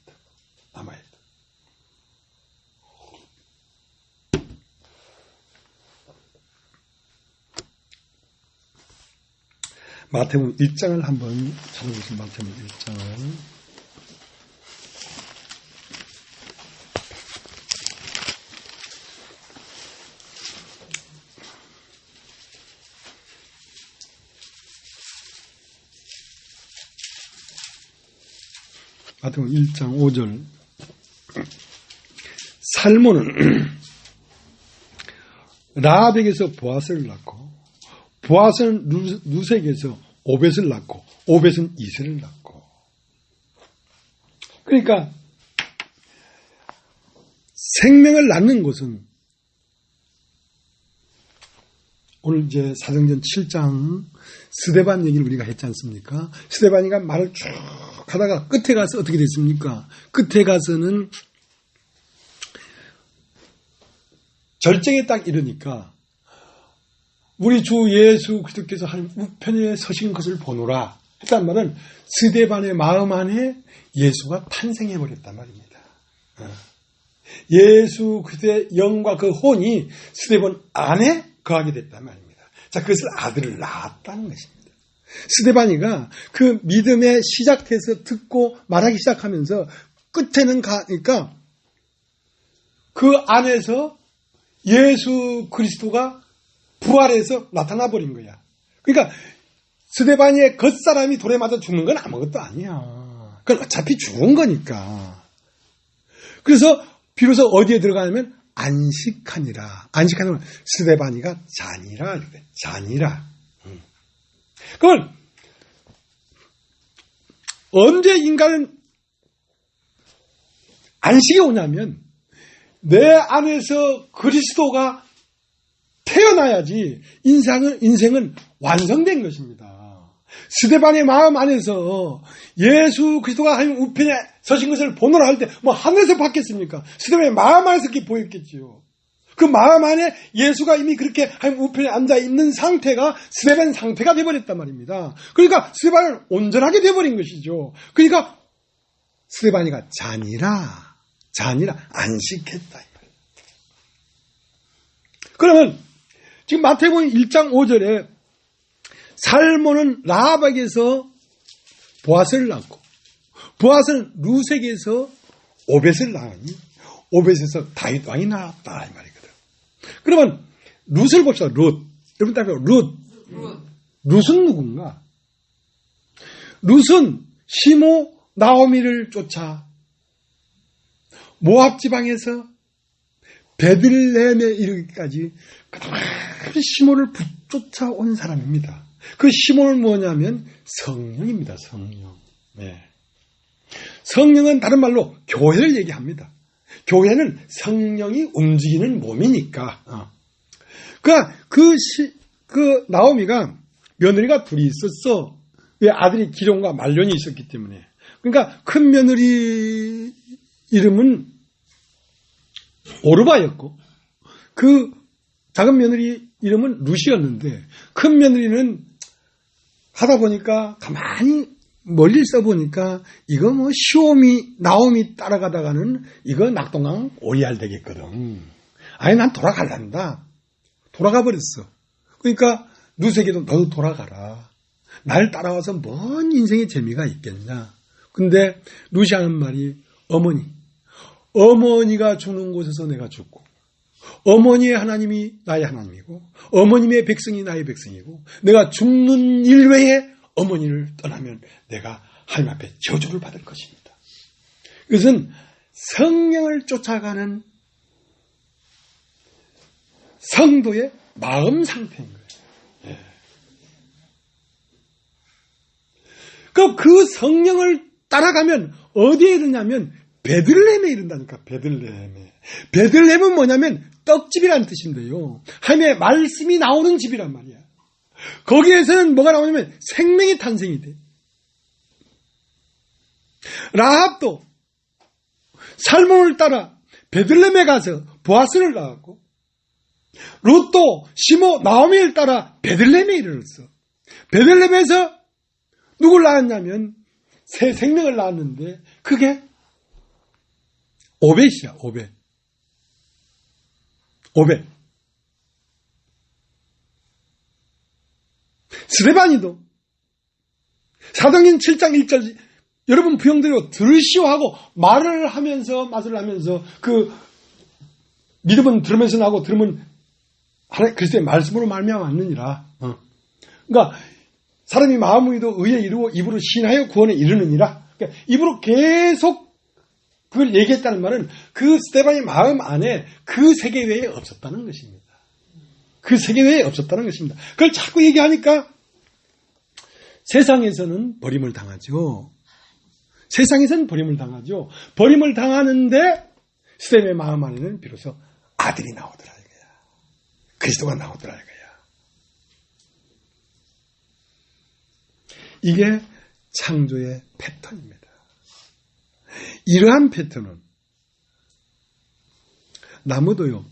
마태복음 1장을 한번 찾아보겠습니다. 마태복음 1장을. 마태복음 1장 5절. 살몬은 라합에게서 보아스를 낳고 보아스는 루sek에서 오벳을 낳고 오벳은 이세를 낳고. 그러니까 생명을 낳는 것은 오늘 이제 사도행전 7장 스데반 얘기를 우리가 했지 않습니까? 스데반이가 말을 쭉 하다가 끝에 가서 어떻게 됐습니까? 끝에 가서는 절정에 딱 이르니까 우리 주 예수 그리스도께서 하나님 우편에 서신 것을 보노라 했단 말은 스데반의 마음 안에 예수가 탄생해버렸단 말입니다. 예수 그리스도의 영과 그 혼이 스데반 안에 거하게 됐단 말입니다. 자, 그것을 아들을 낳았다는 것입니다. 스데반이가 그 믿음의 시작해서 듣고 말하기 시작하면서 끝에는 가니까 그 안에서 예수 그리스도가 부활해서 나타나 버린 거야. 그러니까 스데반이의 겉사람이 돌에 맞아 죽는 건 아무것도 아니야. 그건 어차피 죽은 거니까. 그래서 비로소 어디에 들어가냐면 안식하니라. 안식하는 스데반이가 잔이라. 잔이라. 그러면 언제 인간은 안식이 오냐면 내 안에서 그리스도가 태어나야지 인생은 완성된 것입니다. 스데반의 마음 안에서 예수 그리스도가 하나님 우편에 서신 것을 보노라 할 때 뭐 하늘에서 봤겠습니까? 스데반의 마음 안에서 그렇게 보였겠지요. 그 마음 안에 예수가 이미 그렇게 하나님 우편에 앉아 있는 상태가 스데반 상태가 되어버렸단 말입니다. 그러니까 스데반은 온전하게 되어버린 것이죠. 그러니까 스데반이가 잔이라 안식했다. 그러면 지금 마태복음 1장 5절에 살몬은 라합에게서 보아스를 낳고 보아스는 루색에서 오벳을 낳으니 오벳에서 다윗 왕이 나왔다 이 말이거든. 그러면 룻을 봅시다. 룻. 여러분 따라서 룻은 누군가? 룻은 시모 나오미를 쫓아 모압 지방에서 베들레헴에 이르기까지 그 시몬을 붙쫓아온 사람입니다. 그 시몬은 뭐냐면 성령입니다. 성령. 네. 성령은 다른 말로 교회를 얘기합니다. 교회는 성령이 움직이는 몸이니까. 그 나오미가 며느리가 둘이 있었어. 왜 아들이 기럝과 말론이 있었기 때문에. 그러니까 큰 며느리 이름은 오르바였고 그 작은 며느리 이름은 루시였는데 큰 며느리는 하다 보니까 가만히 머리를 써보니까 이거 뭐 시오미 나오미 따라가다가는 이거 낙동강 오리알 되겠거든. 아니 난 돌아갈란다. 돌아가 버렸어. 그러니까 루세에게도 너도 돌아가라. 날 따라와서 뭔 인생의 재미가 있겠냐. 근데 루시 하는 말이 어머니가 죽는 곳에서 내가 죽고 어머니의 하나님이 나의 하나님이고 어머님의 백성이 나의 백성이고 내가 죽는 일 외에 어머니를 떠나면 내가 하나님 앞에 저주를 받을 것입니다. 이것은 성령을 쫓아가는 성도의 마음 상태인 거예요. 예. 그 성령을 따라가면 어디에 이르냐면 베들레헴에 이른다니까. 베들레헴은 뭐냐면 떡집이라는 뜻인데요. 하나님의 말씀이 나오는 집이란 말이야. 거기에서는 뭐가 나오냐면 생명이 탄생이 돼. 라합도 살몬을 따라 베들레헴에 가서 보아스를 낳았고 룻도 시모 나오미를 따라 베들레헴에 이르렀어. 베들레헴에서 누굴 낳았냐면 새 생명을 낳았는데 그게 오벳이야. 오벳. 스데반이도 사도행전 7장 1절 여러분 부형들이 들으시오하고 말을 하면서 맛을 하면서 그 믿음은 들으면서 나고 들으면 하나님 그리스도의 말씀으로 말미암았느니라. 그러니까 사람이 마음으로도 의에 이르고 입으로 신하여 구원에 이르느니라. 그러니까 입으로 계속 그걸 얘기했다는 말은 그 스데반의 마음 안에 그 세계 외에 없었다는 것입니다. 그 세계 외에 없었다는 것입니다. 그걸 자꾸 얘기하니까 세상에서는 버림을 당하죠. 세상에서는 버림을 당하죠. 버림을 당하는데 스데반의 마음 안에는 비로소 아들이 나오더라 이거야. 그리스도가 나오더라 이거야. 이게 창조의 패턴입니다. 이러한 패턴은 나무도요.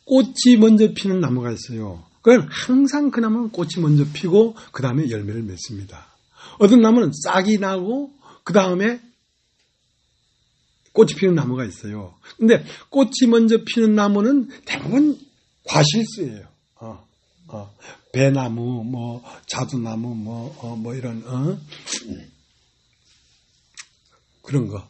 꽃이 먼저 피는 나무가 있어요. 그건 항상 그 나무는 꽃이 먼저 피고 그 다음에 열매를 맺습니다. 어떤 나무는 싹이 나고 그 다음에 꽃이 피는 나무가 있어요. 근데 꽃이 먼저 피는 나무는 대부분 과실수예요. 배나무, 뭐, 자두나무, 뭐 이런, 그런 거,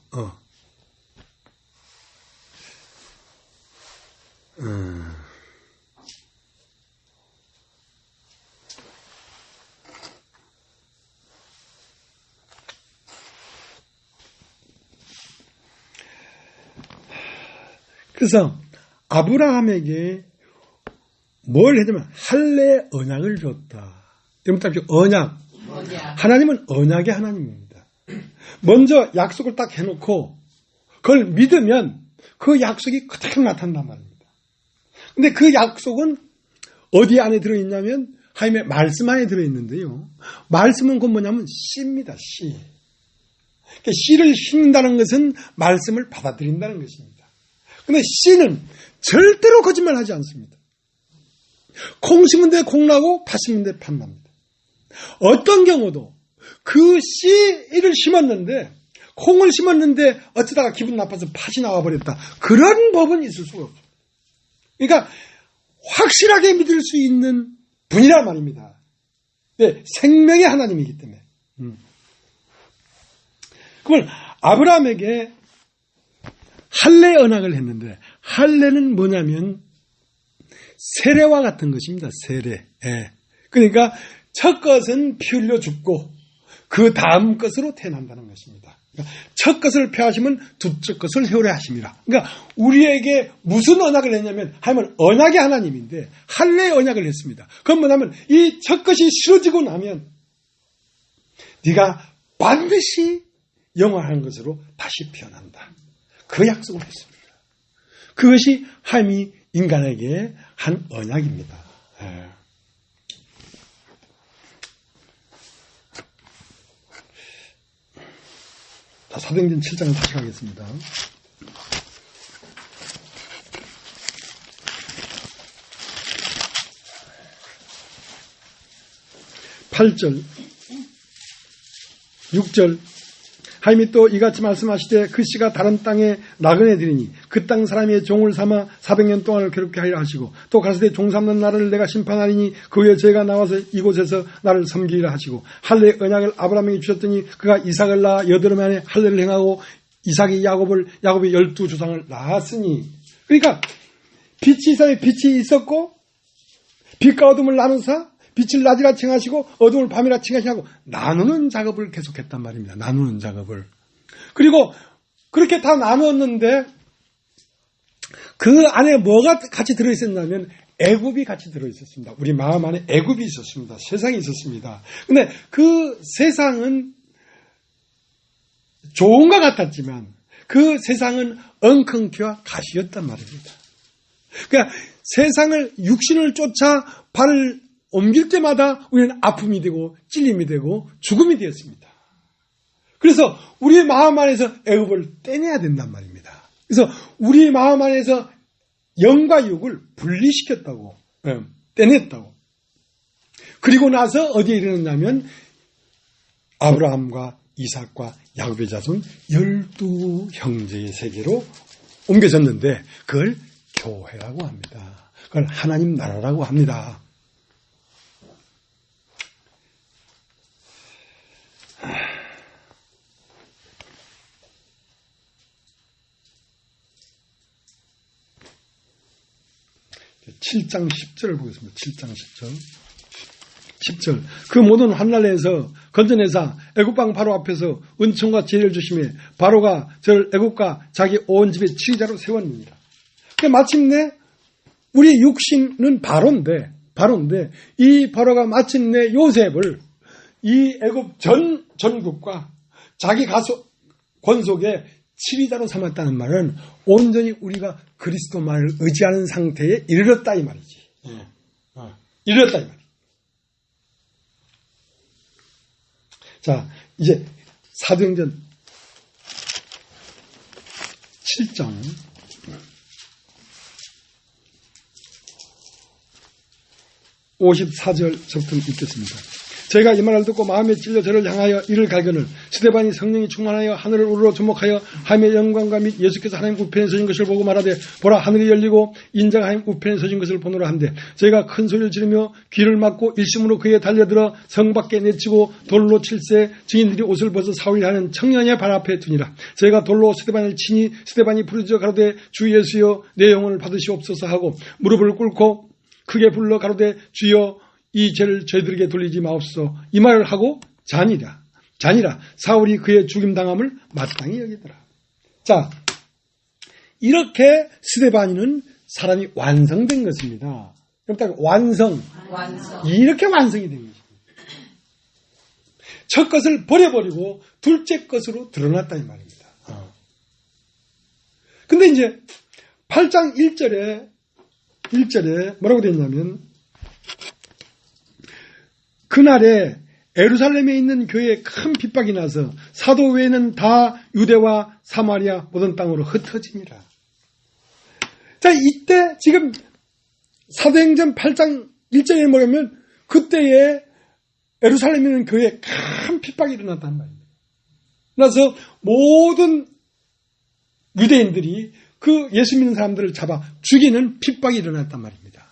그래서 아브라함에게 뭘 해주면 할례 언약을 줬다. 여러분 딱 언약. 하나님은 언약의 하나님입니다. 먼저 약속을 딱 해놓고 그걸 믿으면 그 약속이 그대로 나타난단 말입니다. 근데 그 약속은 어디 안에 들어있냐면 하나님의 말씀 안에 들어있는데요. 말씀은 곧 뭐냐면 씨입니다. 씨. 그러니까 씨를 심는다는 것은 말씀을 받아들인다는 것입니다. 근데 씨는 절대로 거짓말하지 않습니다. 콩 심은 데 콩나고 팥 심은 데 팥납니다. 어떤 경우도 그 씨를 심었는데 콩을 심었는데 어쩌다가 기분 나빠서 팥이 나와버렸다. 그런 법은 있을 수가 없죠. 그러니까 확실하게 믿을 수 있는 분이란 말입니다. 네, 생명의 하나님이기 때문에. 그걸 아브라함에게 할례 언약을 했는데 할례는 뭐냐면 세례와 같은 것입니다. 세례. 예. 그러니까 첫 것은 피 흘려 죽고 그 다음 것으로 태어난다는 것입니다. 그러니까 첫 것을 폐하시면 두째 것을 회오리 하심이라. 그러니까 우리에게 무슨 언약을 했냐면 하나님은 언약의 하나님인데 할례 언약을 했습니다. 그건 뭐냐면 이 첫 것이 실어지고 나면 네가 반드시 영원한 것으로 다시 피어난다. 그 약속을 했습니다. 그것이 하나님이 인간에게 한 언약입니다. 예. 자, 사도행전 7장을 다시 가겠습니다. 8절, 6절 하나님이 또 이같이 말씀하시되 그 씨가 다른 땅에 나그네 들이니 그 땅 사람의 종을 삼아 400년 동안을 괴롭게 하리라 하시고 또 가시되 종 삼는 날을 내가 심판하리니 그 후에 저희가 나와서 이곳에서 나를 섬기리라 하시고 할례 언약을 아브라함에게 주셨더니 그가 이삭을 낳아 여드름 안에 할례를 행하고 이삭이 야곱이 12조상을 낳았으니 그러니까 빛이 이삭에 빛이 있었고 빛과 어둠을 나누사 빛을 낮이라 칭하시고 어둠을 밤이라 칭하시고 나누는 작업을 계속했단 말입니다. 나누는 작업을. 그리고 그렇게 다 나누었는데 그 안에 뭐가 같이 들어있었냐면 애굽이 같이 들어있었습니다. 우리 마음 안에 애굽이 있었습니다. 세상이 있었습니다. 근데 그 세상은 좋은 것 같았지만 그 세상은 엉겅퀴와 가시였단 말입니다. 그러니까 세상을 육신을 쫓아 발을 옮길 때마다 우리는 아픔이 되고 찔림이 되고 죽음이 되었습니다. 그래서 우리의 마음 안에서 애굽을 떼내야 된단 말입니다. 그래서 우리 마음 안에서 영과 육을 분리시켰다고, 떼냈다고. 그리고 나서 어디에 이르렀냐면 아브라함과 이삭과 야곱의 자손 12형제의 세계로 옮겨졌는데 그걸 교회라고 합니다. 그걸 하나님 나라라고 합니다. 7장 10절을 보겠습니다. 7장 10절. 10절. 그 모든 환난에서 건져내사 애굽왕 바로 앞에서 은총과 지혜를 주시며 바로가 저를 애굽과 자기 온 집의 지휘자로 세웠느니라. 마침내 우리 육신은 바로인데 이 바로가 마침내 요셉을 이 애굽 전국과 자기 권속의 지휘자로 삼았다는 말은 온전히 우리가 그리스도만을 의지하는 상태에 이르렀다 이 말이지. 이르렀다 이 말이지. 자, 이제 사도행전 7장 54절부터 읽겠습니다. 저희가 이 말을 듣고 마음에 찔려 저를 향하여 이를 갈거늘 스데반이 성령이 충만하여 하늘을 우러러 주목하여 하나님의 영광과 및 예수께서 하나님 우편에 서신 것을 보고 말하되 보라 하늘이 열리고 인자가 하나님 우편에 서신 것을 보노라 한데 저희가 큰 소리를 지르며 귀를 막고 일심으로 그에 달려들어 성 밖에 내치고 돌로 칠세 증인들이 옷을 벗어 사울하는 청년의 발 앞에 두니라. 저희가 돌로 스데반을 치니 스데반이 부르짖어 가로되 주 예수여 내 영혼을 받으시옵소서 하고 무릎을 꿇고 크게 불러 가로되 주여 이 죄를 저희들에게 돌리지 마옵소서 이 말을 하고 자니라 사울이 그의 죽임당함을 마땅히 여기더라. 자, 이렇게 스데반이는 사람이 완성된 것입니다. 그럼 딱 완성. 이렇게 완성이 된 것입니다. 첫 것을 버려버리고 둘째 것으로 드러났다 이 말입니다. 근데 이제 8장 1절에 뭐라고 되어 있냐면 그날에 예루살렘에 있는 교회에 큰 핍박이 나서 사도 외에는 다 유대와 사마리아 모든 땅으로 흩어지니라. 자, 이때 지금 사도행전 8장 1절에 뭐냐면 그때에 예루살렘에 있는 교회에 큰 핍박이 일어났단 말입니다. 그래서 모든 유대인들이 그 예수 믿는 사람들을 잡아 죽이는 핍박이 일어났단 말입니다.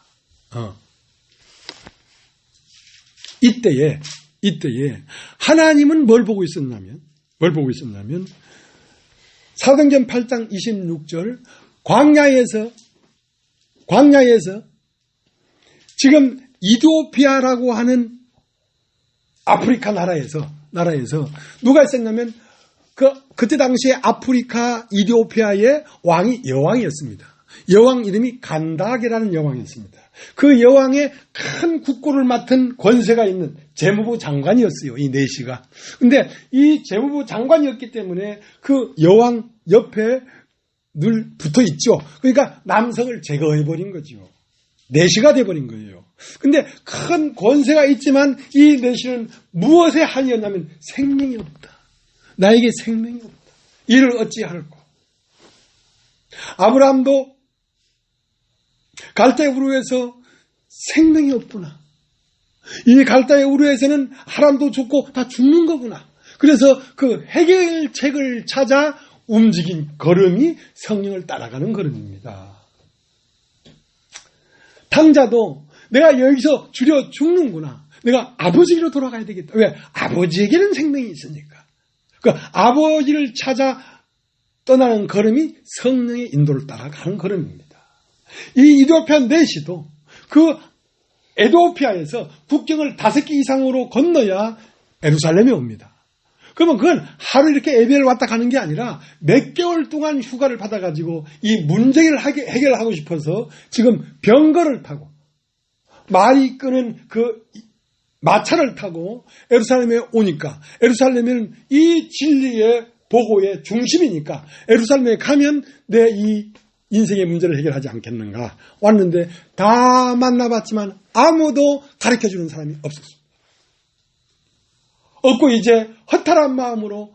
이때에 하나님은 뭘 보고 있었냐면 사도행전 8장 26절 광야에서 지금 이디오피아라고 하는 아프리카 나라에서 누가 있었냐면 그때 당시에 아프리카 이디오피아의 왕이 여왕이었습니다. 여왕 이름이 간다게라는 여왕이었습니다. 그 여왕의 큰 국고를 맡은 권세가 있는 재무부 장관이었어요. 이 내시가. 근데 이 재무부 장관이었기 때문에 그 여왕 옆에 늘 붙어 있죠. 그러니까 남성을 제거해버린 거죠. 내시가 돼버린 거예요. 근데 큰 권세가 있지만 이 내시는 무엇에 한이었냐면 생명이 없다. 나에게 생명이 없다. 이를 어찌할꼬. 아브라함도 갈대 우르에서 생명이 없구나. 이 갈대 우르에서는 사람도 죽고 다 죽는 거구나. 그래서 그 해결책을 찾아 움직인 걸음이 성령을 따라가는 걸음입니다. 탕자도 내가 여기서 줄여 죽는구나. 내가 아버지로 돌아가야 되겠다. 왜? 아버지에게는 생명이 있으니까. 그 아버지를 찾아 떠나는 걸음이 성령의 인도를 따라가는 걸음입니다. 이 이디오피아 내시도 그 에티오피아에서 국경을 5개 이상으로 건너야 예루살렘에 옵니다. 그러면 그건 하루 이렇게 예배를 왔다 가는 게 아니라 몇 개월 동안 휴가를 받아가지고 이 문제를 해결하고 싶어서 지금 병거를 타고 말이 끄는 그 마차를 타고 예루살렘에 오니까 예루살렘은 이 진리의 보고의 중심이니까 예루살렘에 가면 내 이 인생의 문제를 해결하지 않겠는가. 왔는데 다 만나봤지만 아무도 가르쳐주는 사람이 없었습니다. 없고 이제 허탈한 마음으로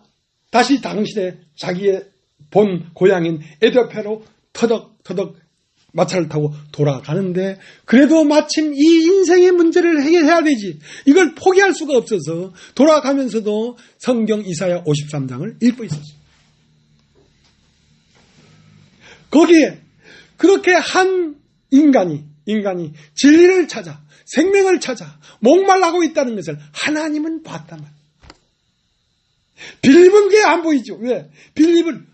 다시 당신의 자기의 본 고향인 에티오피아로 터덕터덕 마차를 타고 돌아가는데 그래도 마침 이 인생의 문제를 해결해야 되지. 이걸 포기할 수가 없어서 돌아가면서도 성경 이사야 53장을 읽고 있었어요. 거기에 그렇게 한 인간이 진리를 찾아 생명을 찾아 목말라고 있다는 것을 하나님은 봤단 말이에요. 빌립은 그게 안 보이죠. 왜? 빌립은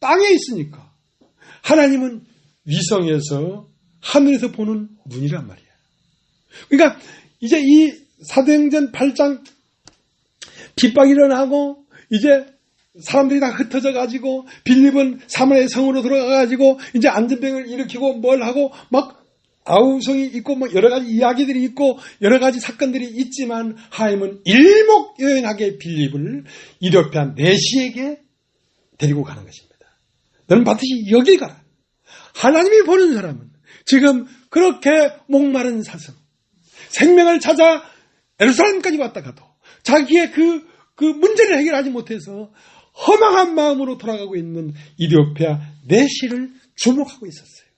땅에 있으니까. 하나님은 위성에서 하늘에서 보는 눈이란 말이야. 그러니까 이제 이 사도행전 8장 핍박이 일어나고 이제 사람들이 다 흩어져 가지고 빌립은 사마리아 성으로 들어가 가지고 이제 안전병을 일으키고 뭘 하고 막 아우성이 있고 뭐 여러 가지 이야기들이 있고 여러 가지 사건들이 있지만 하나님은 일목요연하게 빌립을 이디오피아 내시에게 데리고 가는 것입니다. 너는 반드시 여기 가라. 하나님이 보는 사람은 지금 그렇게 목마른 사슴 생명을 찾아 예루살렘까지 왔다 가도 자기의 그 문제를 해결하지 못해서 허망한 마음으로 돌아가고 있는 이디오피아 내시를 주목하고 있었어요.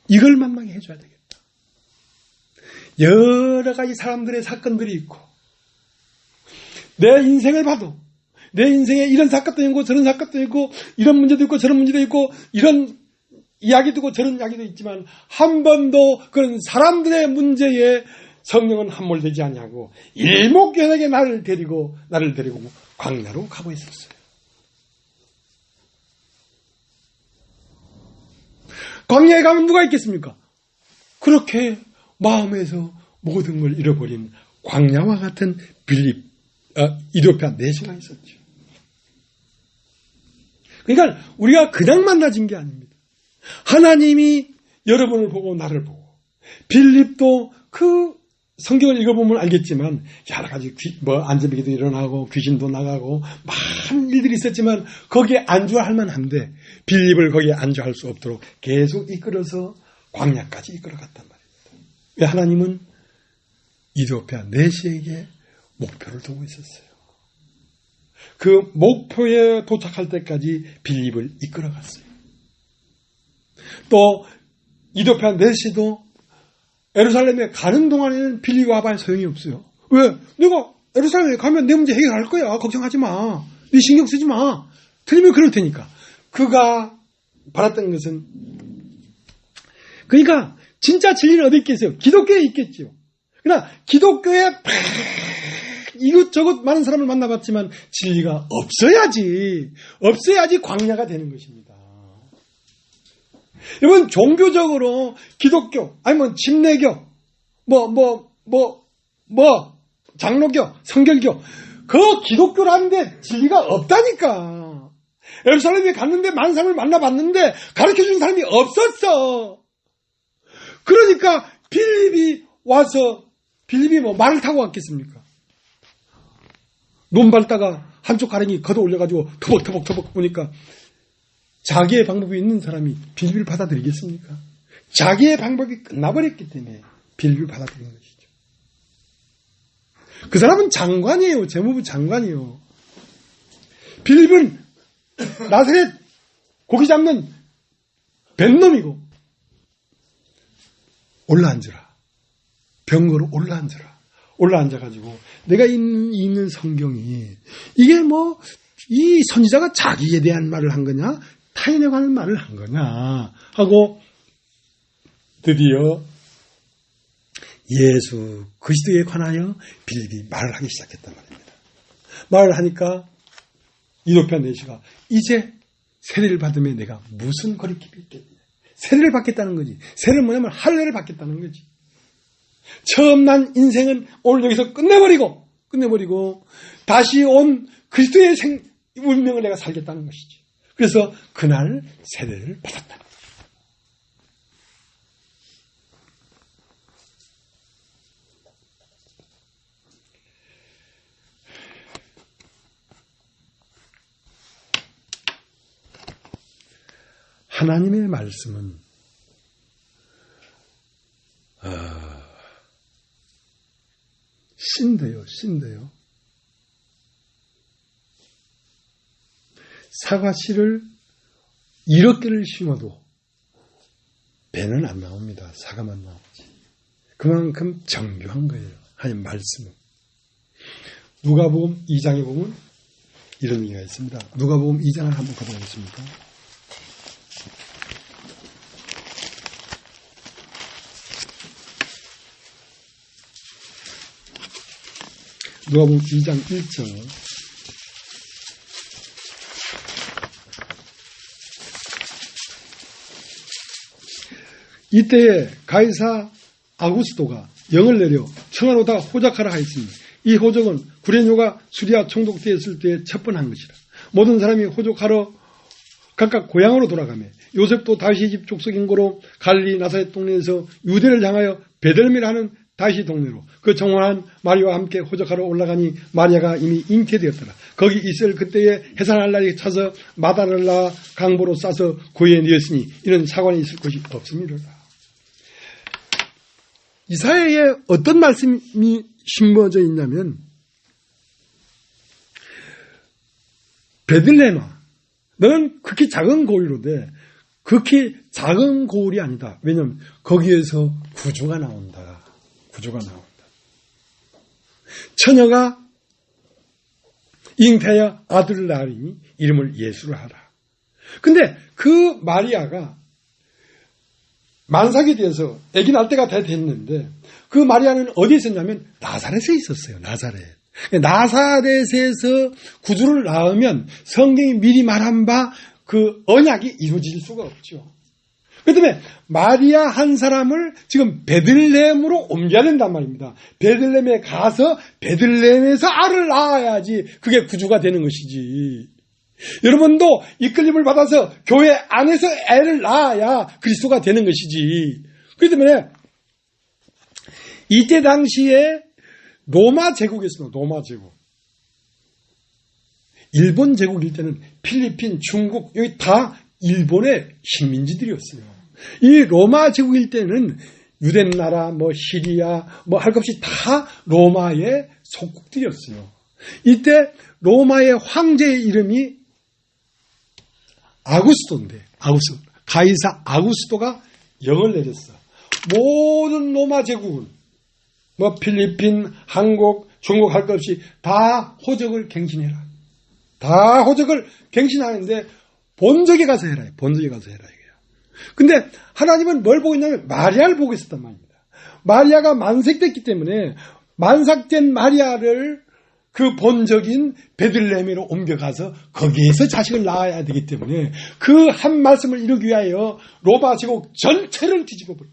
이걸 만나게 해줘야 되겠다. 여러 가지 사람들의 사건들이 있고 내 인생을 봐도 내 인생에 이런 사건도 있고 저런 사건도 있고 이런 문제도 있고 저런 문제도 있고 이런 이야기도 있고 저런 이야기도 있지만 한 번도 그런 사람들의 문제에 성령은 함몰되지 않냐고 일목요연하게 나를 데리고 광야로 가고 있었어요. 광야에 가면 누가 있겠습니까? 그렇게 마음에서 모든 걸 잃어버린 광야와 같은 이디오피아 내시가 있었죠. 그러니까 우리가 그냥 만나진 게 아닙니다. 하나님이 여러분을 보고 나를 보고 빌립도 그 성경을 읽어보면 알겠지만 여러 가지 안전비기도 일어나고 귀신도 나가고 많은 일들이 있었지만 거기에 안주할 만한데 빌립을 거기에 안주할 수 없도록 계속 이끌어서 광야까지 이끌어갔단 말입니다. 왜? 하나님은 이디오피아 내시에게 목표를 두고 있었어요. 그 목표에 도착할 때까지 빌립을 이끌어갔어요. 또 이디오피아 내시도 예루살렘에 가는 동안에는 빌립이 와봐야 소용이 없어요. 왜? 내가 예루살렘에 가면 내 문제 해결할 거야. 걱정하지 마. 네 신경 쓰지 마. 틀리면 그럴 테니까. 그가 바랐던 것은 그러니까 진짜 진리는 어디 있겠어요? 기독교에 있겠죠. 그러나 기독교에 이것저것 많은 사람을 만나봤지만 진리가 없어야지 광야가 되는 것입니다. 여러분 종교적으로 기독교 아니면 침례교 장로교 성결교 그 기독교라는데 진리가 없다니까. 예루살렘에 갔는데 많은 사람을 만나봤는데 가르쳐준 사람이 없었어. 그러니까 빌립이 말을 타고 왔겠습니까? 논 밟다가 한쪽 가랭이 걷어 올려가지고 터벅터벅 보니까 자기의 방법이 있는 사람이 빌립을 받아들이겠습니까? 자기의 방법이 끝나버렸기 때문에 빌립을 받아들인 것이죠. 그 사람은 장관이에요. 재무부 장관이에요. 빌립은 나사렛 고기 잡는 뱃놈이고 올라앉으라. 병거로 올라앉아가지고 내가 읽는 성경이 이게 이 선지자가 자기에 대한 말을 한 거냐 타인에 관한 말을 한 거냐 하고 드디어 예수 그리스도에 관하여 빌립이 말을 하기 시작했단 말입니다. 말을 하니까 이디오피아 내시가 이제 세례를 받으면 내가 무슨 거리낌이 있겠냐. 세례를 받겠다는 거지. 세례는 뭐냐면 할례를 받겠다는 거지. 처음 난 인생은 오늘 여기서 끝내버리고 다시 온 그리스도의 운명을 내가 살겠다는 것이지. 그래서 그날 세례를 받았다. 하나님의 말씀은 신데요. 사과씨를 1억 개를 심어도 배는 안 나옵니다. 사과만 나오지. 그만큼 정교한 거예요. 하나님 말씀은. 누가복음 2장에 보면 이런 얘기가 있습니다. 누가복음 2장을 한번 가보겠습니까? 누가복음 2장 1절. 이때에 가이사 아구스도가 영을 내려 청하로 다 호적하라 하였으니 이 호적은 구레뇨가 수리아 총독되었을 때에 첩번한 것이라. 모든 사람이 호적하러 각각 고향으로 돌아가며 요셉도 다윗의 집 족속인 고로 갈릴리 나사렛 동네에서 유대를 향하여 베들레헴이라는 다윗의 동네로 그 정원한 마리아와 함께 호적하러 올라가니 마리아가 이미 잉태되었더라. 거기 있을 그때에 해산할 날이 차서 마다랄라 강보로 싸서 고에 넣었으니 이는 사관이 있을 곳이 없음이로라. 이사야에 어떤 말씀이 심어져 있냐면 베들레헴아 너는 극히 작은 고을로되 극히 작은 고을이 아니다. 왜냐하면 거기에서 구주가 나온다. 처녀가 잉태하여 아들을 낳으리니 이름을 예수를 하라. 근데 그 마리아가 만삭이 되어서 아기 낳을 때가 다 됐는데 그 마리아는 어디에 있었냐면 나사렛에 있었어요. 나사렛에서 구주를 낳으면 성경이 미리 말한 바 그 언약이 이루어질 수가 없죠. 그 때문에 마리아 한 사람을 지금 베들레헴으로 옮겨야 된단 말입니다. 베들레헴에 가서 베들레헴에서 알을 낳아야지 그게 구주가 되는 것이지. 여러분도 이끌림을 받아서 교회 안에서 애를 낳아야 그리스도가 되는 것이지. 그렇기 때문에 이때 당시에 로마 제국이었습니다. 로마 제국. 일본 제국일 때는 필리핀, 중국 여기 다 일본의 식민지들이었어요. 이 로마 제국일 때는 유대 나라, 시리아, 할 것 없이 다 로마의 속국들이었어요. 이때 로마의 황제의 이름이 아구스토인데, 가이사 아구스토가 영을 내렸어. 모든 로마 제국은, 필리핀, 한국, 중국 할 것 없이 다 호적을 갱신해라. 다 호적을 갱신하는데 본적에 가서 해라. 본적에 가서 해라. 근데 하나님은 뭘 보고 있냐면 마리아를 보고 있었단 말입니다. 마리아가 만삭됐기 때문에 만삭된 마리아를 그 본적인 베들레헴으로 옮겨가서 거기에서 자식을 낳아야 되기 때문에 그 한 말씀을 이루기 위하여 로마 제국 전체를 뒤집어버려.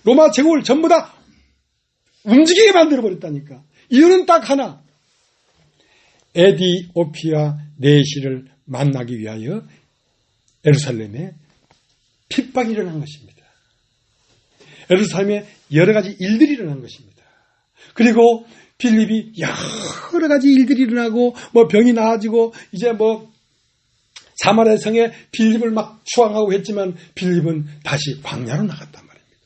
로마 제국을 전부 다 움직이게 만들어버렸다니까. 이유는 딱 하나. 에디오피아 내시를 만나기 위하여 예루살렘에 핍박이 일어난 것입니다. 예루살렘에 여러 가지 일들이 일어난 것입니다. 그리고 빌립이 여러 가지 일들이 일어나고 병이 나아지고 이제 사마리아 성에 빌립을 막 추앙하고 했지만 빌립은 다시 광야로 나갔단 말입니다.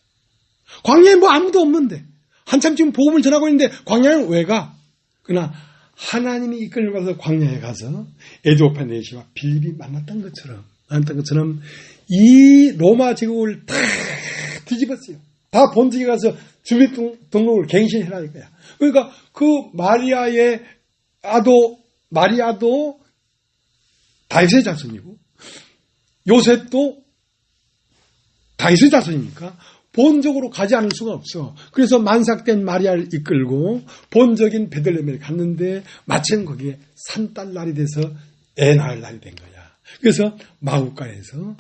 광야에 아무도 없는데 한참 지금 복음을 전하고 있는데 광야는 왜 가? 그러나 하나님이 이끌려가서 광야에 가서 에디오피아 내시와 빌립이 만났던 것처럼 이 로마 제국을 다 뒤집었어요. 다 본직에 가서 주민등록을 갱신해라 이거야. 그러니까 그 마리아도 다윗의 자손이고 요셉도 다윗의 자손이니까 본적으로 가지 않을 수가 없어. 그래서 만삭된 마리아를 이끌고 본적인 베들레헴에 갔는데 마침 거기에 산딸날이 돼서 애 낳을 날이 된 거야. 그래서 마구간에서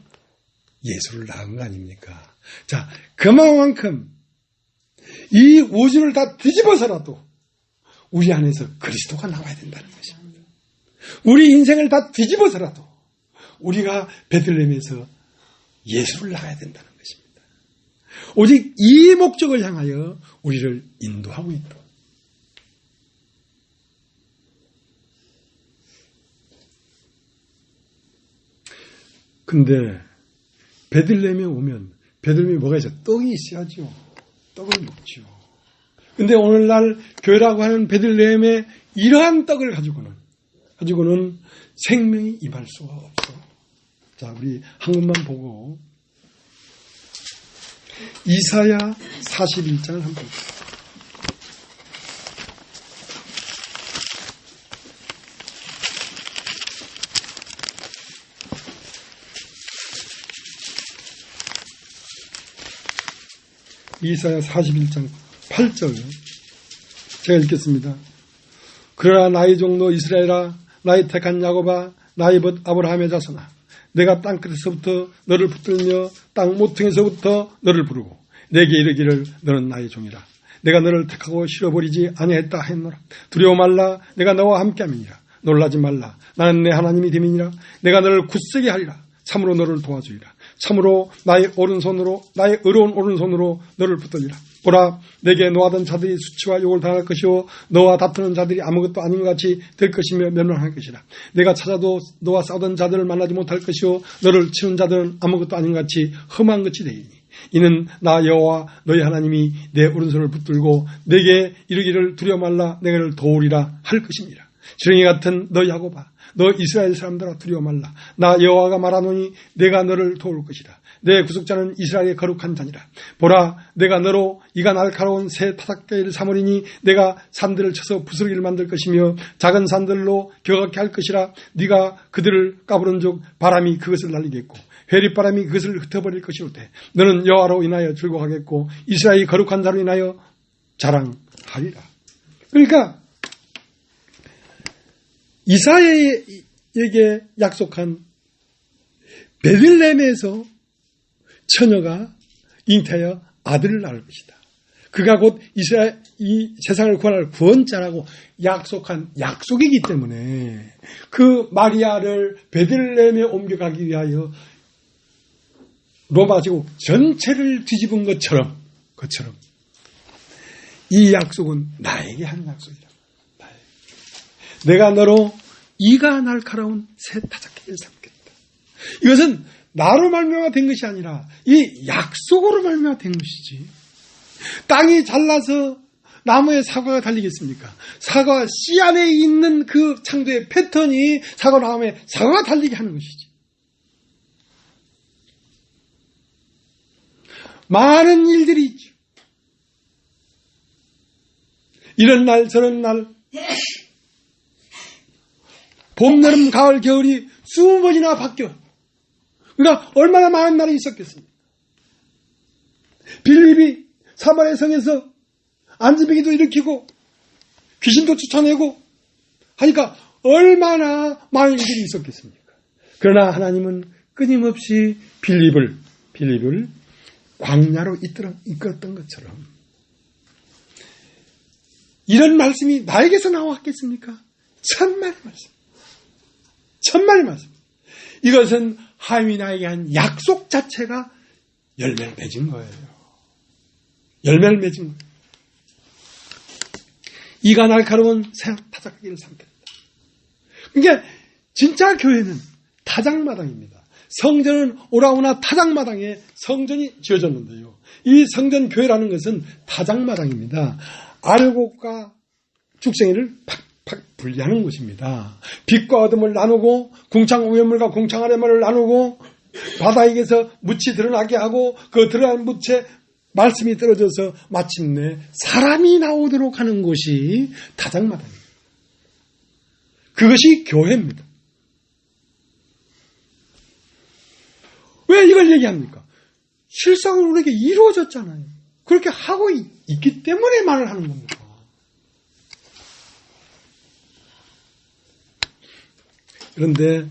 예수를 낳은 거 아닙니까? 자, 그만큼 이 우주를 다 뒤집어서라도 우리 안에서 그리스도가 나와야 된다는 것입니다. 우리 인생을 다 뒤집어서라도 우리가 베들레헴에서 예수를 낳아야 된다는 것입니다. 오직 이 목적을 향하여 우리를 인도하고 있다. 근데 베들레헴에 오면 베들레헴에 뭐가 있어? 떡이 있어야죠. 떡을 먹죠. 근데 오늘날 교회라고 하는 베들레헴에 이러한 떡을 가지고는 생명이 임할 수가 없어. 자, 우리 한 것만 보고 이사야 41장을 한번 볼게요. 이사야 41장 8절 제가 읽겠습니다. 그러나 나의 종로 이스라엘아, 나의 택한 야곱아, 나의 벗 아브라함의 자손아, 내가 땅끝에서부터 너를 붙들며 땅 모퉁이에서부터 너를 부르고 내게 이르기를 너는 나의 종이라. 내가 너를 택하고 실어버리지 아니했다 했노라. 두려워 말라. 내가 너와 함께함이니라. 놀라지 말라. 나는 내 하나님이 됨이니라. 내가 너를 굳세게 하리라. 참으로 너를 도와주리라. 참으로 나의 오른손으로, 나의 의로운 오른손으로 너를 붙들리라. 보라, 내게 노하던 자들이 수치와 욕을 당할 것이요 너와 다투는 자들이 아무것도 아닌 것 같이 될 것이며 멸망할 것이라. 내가 찾아도 너와 싸우던 자들을 만나지 못할 것이요 너를 치는 자들은 아무것도 아닌 것 같이 험한 것이 되리니 이는 나 여호와 너희 하나님이 내 오른손을 붙들고 내게 이르기를 두려워 말라. 내가 너를 도우리라 할 것입니다. 지렁이 같은 너 야곱아, 너 이스라엘 사람들아 두려워 말라. 나 여호와가 말하노니 내가 너를 도울 것이라. 내 구속자는 이스라엘의 거룩한 자니라. 보라, 내가 너로 이가 날카로운 새 타작개를 삼으리니 내가 산들을 쳐서 부스러기를 만들 것이며 작은 산들로 격하게 할 것이라. 네가 그들을 까부른즉 바람이 그것을 날리겠고 회립바람이 그것을 흩어버릴 것이로되 너는 여호와로 인하여 즐거워하겠고 이스라엘의 거룩한 자로 인하여 자랑하리라. 그러니까 이사야에게 약속한 베들레헴에서 처녀가 잉태하여 아들을 낳을 것이다. 그가 곧 이스라엘 이 세상을 구원할 구원자라고 약속한 약속이기 때문에 그 마리아를 베들레헴에 옮겨가기 위하여 로마 제국 전체를 뒤집은 것처럼 이 약속은 나에게 한 약속이다. 내가 너로 이가 날카로운 새 타작개를 삼겠다. 이것은 나로 말미암아 된 것이 아니라 이 약속으로 말미암아 된 것이지. 땅이 잘나서 나무에 사과가 달리겠습니까? 사과 씨 안에 있는 그 창조의 패턴이 사과 나무에 사과가 달리게 하는 것이지. 많은 일들이 있죠. 이런 날 저런 날 봄, 여름, 가을, 겨울이 20번이나 바뀌어. 그러니까 얼마나 많은 날이 있었겠습니까? 빌립이 사마리아 성에서 안진뱅이도 일으키고 귀신도 쫓아내고 하니까 얼마나 많은 일들이 있었겠습니까? 그러나 하나님은 끊임없이 빌립을 광야로 이끌었던 것처럼 이런 말씀이 나에게서 나왔겠습니까? 천만의 말씀. 이것은 하나님이 나에게 한 약속 자체가 열매를 맺은 거예요. 이가 날카로운 새 타작개를 삼겠다. 그러니까 진짜 교회는 타작마당입니다. 성전은 오라오나 타작마당에 성전이 지어졌는데요. 이 성전 교회라는 것은 타작마당입니다. 아르곡과 죽생이를 팍팍 분리하는 곳입니다. 빛과 어둠을 나누고 궁창 우연물과 궁창 아랫물을 나누고 바다에게서 묻이 드러나게 하고 그 드러난 묻에 말씀이 떨어져서 마침내 사람이 나오도록 하는 곳이 타작마당입니다. 그것이 교회입니다. 왜 이걸 얘기합니까? 실상은 우리에게 이루어졌잖아요. 그렇게 하고 있기 때문에 말을 하는 겁니다. 그런데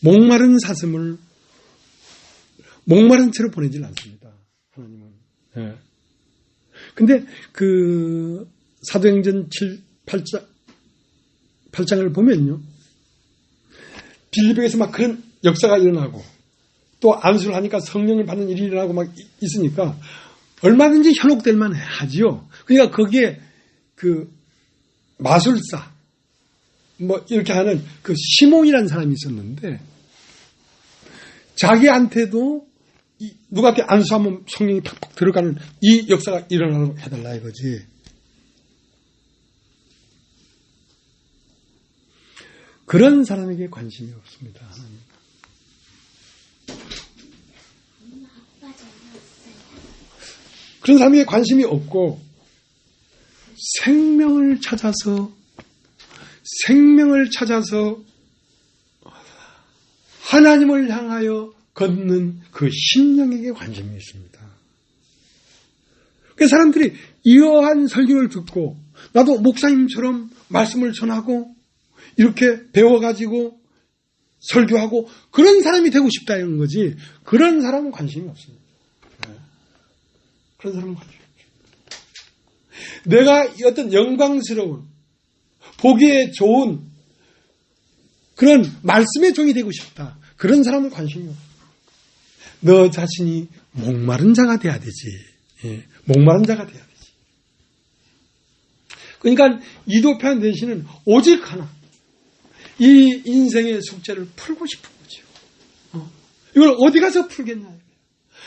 목마른 사슴을 목마른 채로 보내질 않습니다. 하나님은. 네. 근데 그 사도행전 8장을 보면요. 빌립보에서 막 그런 역사가 일어나고 또 안수를 하니까 성령을 받는 일이 일어나고 막 있으니까 얼마든지 현혹될 만하지요. 그러니까 거기에 그 마술사 뭐 이렇게 하는 그 시몬이라는 사람이 있었는데 자기한테도 누구한테 안수하면 성령이 팍팍 들어가는 이 역사가 일어나도록 해달라 이거지. 그런 사람에게 관심이 없습니다. 하나님. 그런 사람에게 관심이 없고 생명을 찾아서 하나님을 향하여 걷는 그 심령에게 관심이 있습니다. 그 사람들이 이러한 설교를 듣고 나도 목사님처럼 말씀을 전하고 이렇게 배워가지고 설교하고 그런 사람이 되고 싶다는 거지 그런 사람은 관심이 없습니다. 그런 사람은 관심이 없습니다. 내가 어떤 영광스러운 보기에 좋은 그런 말씀의 종이 되고 싶다. 그런 사람은 관심이 없어. 너 자신이 목마른 자가 돼야 되지. 목마른 자가 돼야 되지. 그러니까 이도편 대신은 오직 하나. 이 인생의 숙제를 풀고 싶은 거죠. 이걸 어디 가서 풀겠냐.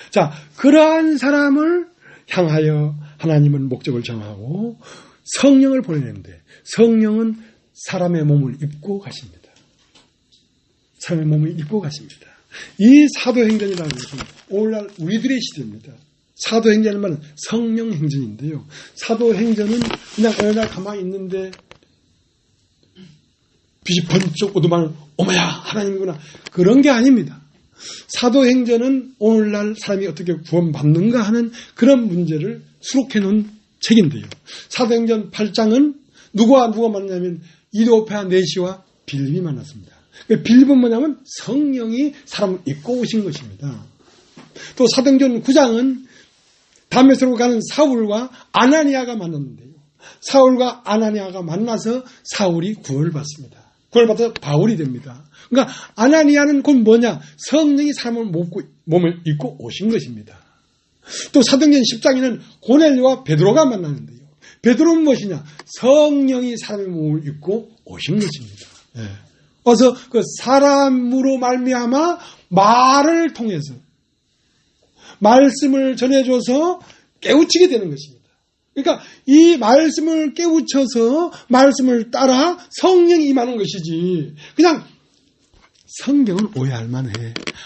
자, 그러한 사람을 향하여 하나님은 목적을 정하고 성령을 보내는데 성령은 사람의 몸을 입고 가십니다. 사람의 몸을 입고 가십니다. 이 사도행전이라는 것은 오늘날 우리들의 시대입니다. 사도행전이라는 말은 성령 행전인데요. 사도행전은 그냥 어느 날 가만히 있는데 빛이 번쩍 오더만 어머야 하나님이구나 그런 게 아닙니다. 사도행전은 오늘날 사람이 어떻게 구원받는가 하는 그런 문제를 수록해 놓은 책인데요. 사도행전 8장은 누가 만나냐면 이도페아 네시와 빌립이 만났습니다. 빌립은 뭐냐면 성령이 사람을 입고 오신 것입니다. 또 사도행전 9장은 다메섹으로 가는 사울과 아나니아가 만났는데요. 사울과 아나니아가 만나서 사울이 구원을 받습니다. 구원을 받아서 바울이 됩니다. 그러니까 아나니아는 곧 뭐냐? 성령이 사람을 몸을 입고 오신 것입니다. 또 사도행전 10장에는 고넬료와 베드로가 만나는데요. 베드로는 무엇이냐? 성령이 사람의 몸을 입고 오신 것입니다. 그래서 그 사람으로 말미암아 말을 통해서 말씀을 전해줘서 깨우치게 되는 것입니다. 그러니까 이 말씀을 깨우쳐서 말씀을 따라 성령이 임하는 것이지 그냥 성경은 오해할 만해.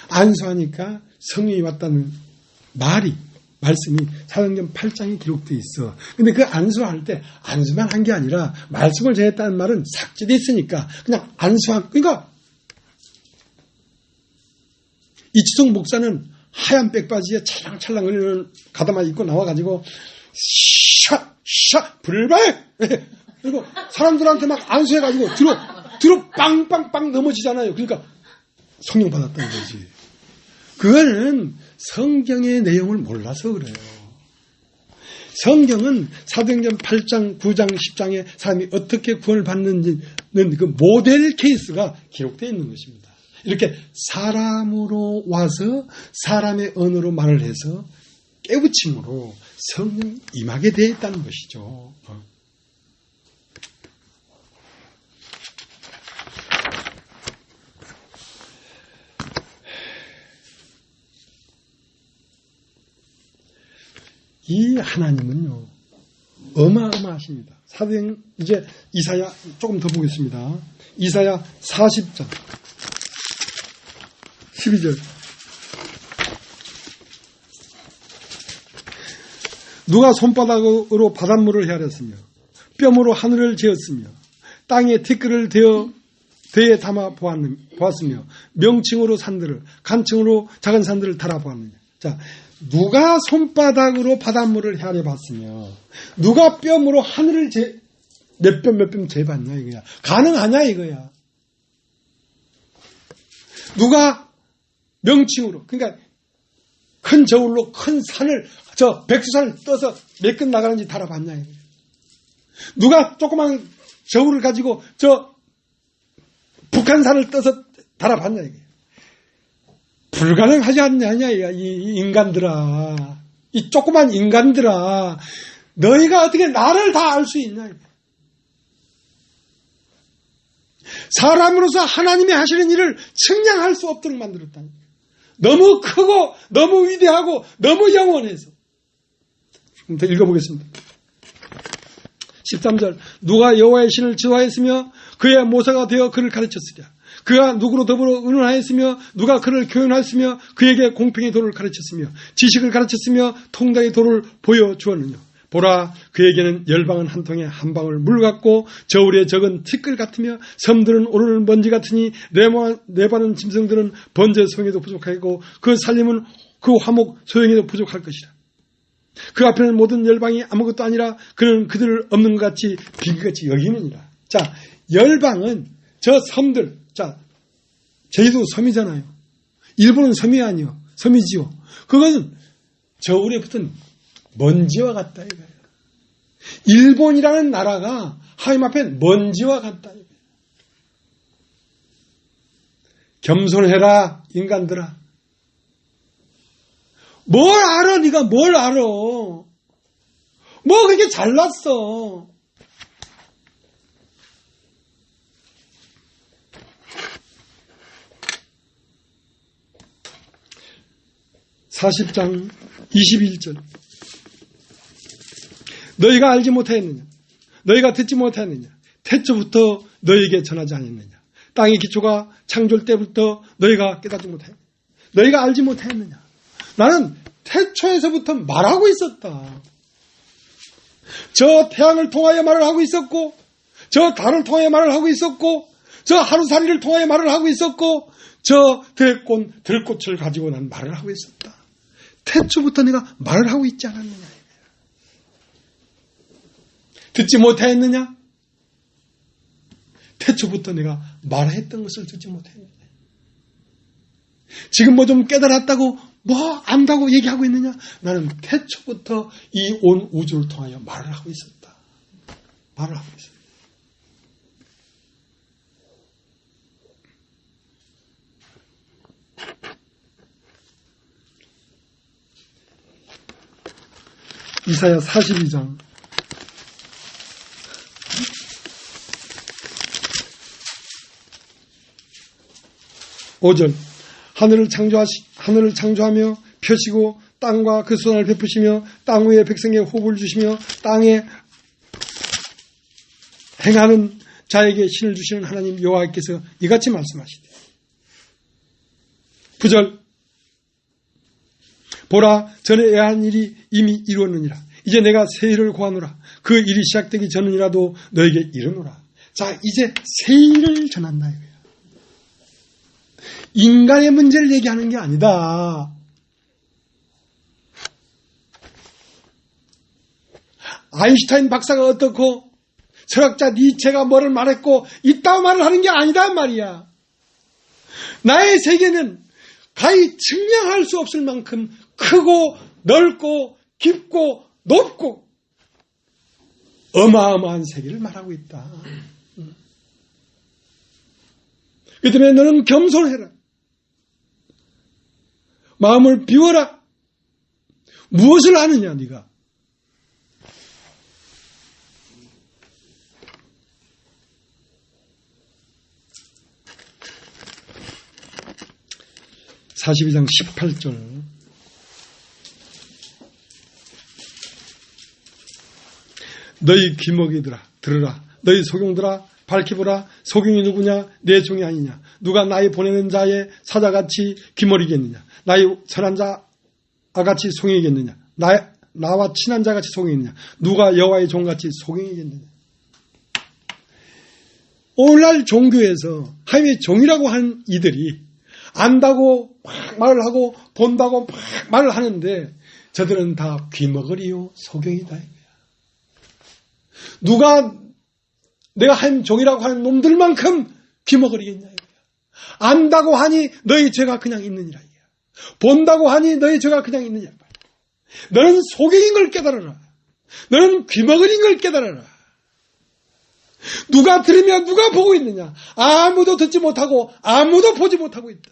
안수하니까 성령이 왔다는 말씀이 사도행전 8장에 기록되어 있어. 근데 그 안수할 때 안수만 한 게 아니라 말씀을 전했다는 말은 삭제되어 있으니까 그냥 그러니까 이치성 목사는 하얀 백바지에 찰랑찰랑 거리는 가다마 입고 나와가지고 샤 불발 그리고 사람들한테 막 안수해가지고 뒤로 빵빵빵 넘어지잖아요. 그러니까 성령 받았다는 거지. 그거는 성경의 내용을 몰라서 그래요. 성경은 사도행전 8장, 9장, 10장에 사람이 어떻게 구원을 받는지는 그 모델 케이스가 기록되어 있는 것입니다. 이렇게 사람으로 와서 사람의 언어로 말을 해서 깨우침으로 성령이 임하게 되어 있다는 것이죠. 이 하나님은요, 어마어마하십니다. 이제 이사야 조금 더 보겠습니다. 이사야 40장 12절. 누가 손바닥으로 바닷물을 헤아렸으며 뼘으로 하늘을 재었으며 땅에 티끌을 대에 담아 보았으며 명칭으로 산들을 간칭으로 작은 산들을 달아 보았느냐. 자, 누가 손바닥으로 바닷물을 헤아려 봤으며 누가 뼘으로 하늘을 몇 뼘 재봤냐 이거야. 가능하냐 이거야. 누가 명칭으로 그러니까 큰 저울로 큰 산을 백두산을 떠서 몇 근 나가는지 달아봤냐 이거야. 누가 조그만 저울을 가지고 북한산을 떠서 달아봤냐 이거야. 불가능하지 않냐 이 인간들아. 이 조그만 인간들아. 너희가 어떻게 나를 다 알 수 있냐. 사람으로서 하나님이 하시는 일을 측량할 수 없도록 만들었다니. 너무 크고 너무 위대하고 너무 영원해서. 좀 더 읽어보겠습니다. 13절. 누가 여호와의 신을 지도하였으며 그의 모사가 되어 그를 가르쳤으랴. 그가 누구로 더불어 의논하였으며 누가 그를 교훈하였으며 그에게 공평의 도를 가르쳤으며 지식을 가르쳤으며 통달의 도를 보여주었느냐. 보라, 그에게는 열방은 한 통에 한 방울 물 같고 저울에 적은 티끌 같으며 섬들은 오르는 먼지 같으니 내바는 짐승들은 번제 소용에도 부족하고 그 살림은 그 화목 소용에도 부족할 것이라. 그 앞에는 모든 열방이 아무것도 아니라 그는 그들을 없는 것 같이 비기같이 여기느니라. 자, 열방은 저 섬들, 자, 제주도 섬이잖아요. 일본은 섬이 아니요. 섬이지요. 그것은 저울에 붙은 먼지와 같다 이거예요. 일본이라는 나라가 하나님 앞에 먼지와 같다 이거예요. 겸손해라 인간들아. 뭘 알아 네가 뭘 알아. 뭐 그렇게 잘났어. (40장) 21절. 너희가 알지 못하였느냐. 너희가 듣지 못하였느냐? 태초부터 너희에게 전하지 않았느냐? 땅의 기초가 창조할 때부터 너희가 깨닫지 못하였느냐? 너희가 알지 못하였느냐? 나는 태초에서부터 말하고 있었다. 저 태양을 통하여 말을 하고 있었고, 저 달을 통하여 말을 하고 있었고, 저 하루살이를 통하여 말을 하고 있었고, 저 들꽃을 가지고 난 말을 하고 있었다. 태초부터 내가 말을 하고 있지 않았느냐? 듣지 못하였느냐? 태초부터 내가 말했던 것을 듣지 못했느냐? 지금 뭐 좀 깨달았다고 뭐 안다고 얘기하고 있느냐? 나는 태초부터 이 온 우주를 통하여 말을 하고 있었다. 말을 하고 있었다. 이사야 42장 5절 하늘을 창조하며 펴시고 땅과 그 수단을 베푸시며 땅 위에 백성에게 호흡을 주시며 땅에 행하는 자에게 신을 주시는 하나님 여호와께서 이같이 말씀하시되 9절 보라 전에 애한 일이 이미 이루었느니라 이제 내가 새 일을 고하노라 그 일이 시작되기 전이라도 너에게 이르노라. 자 이제 새 일을 전한다 이거야. 인간의 문제를 얘기하는 게 아니다. 아인슈타인 박사가 어떻고 철학자 니체가 뭐를 말했고 이따위 말을 하는 게 아니다 말이야. 나의 세계는 가히 측량할 수 없을 만큼 크고 넓고 깊고 높고 어마어마한 세계를 말하고 있다. 그 때문에 너는 겸손해라. 마음을 비워라. 무엇을 아느냐 네가. (42장 18절) 너희 귀먹이들아 들으라. 너희 소경들아 밝혀보라. 소경이 누구냐? 내 종이 아니냐? 누가 나의 보내는 자의 사자같이 귀머리겠느냐? 나의 선한 자같이 송이겠느냐? 나와 친한 자같이 송이겠느냐? 누가 여호와의 종같이 송이겠느냐? 오늘날 종교에서 하나님의 종이라고 하는 이들이 안다고 막 말을 하고 본다고 막 말을 하는데 저들은 다 귀머거리요 소경이다. 누가 내가 하나님 종이라고 하는 놈들만큼 귀머거리겠냐. 안다고 하니 너희 죄가 그냥 있느니라. 본다고 하니 너희 죄가 그냥 있느냐. 너는 소경인 걸 깨달아라. 너는 귀머거리인 걸 깨달아라. 누가 들으며 누가 보고 있느냐. 아무도 듣지 못하고 아무도 보지 못하고 있다.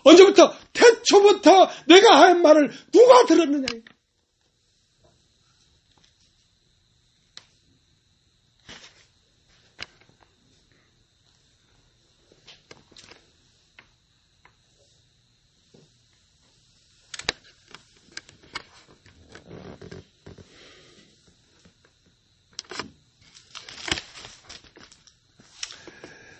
언제부터? 태초부터 내가 한 말을 누가 들었느냐.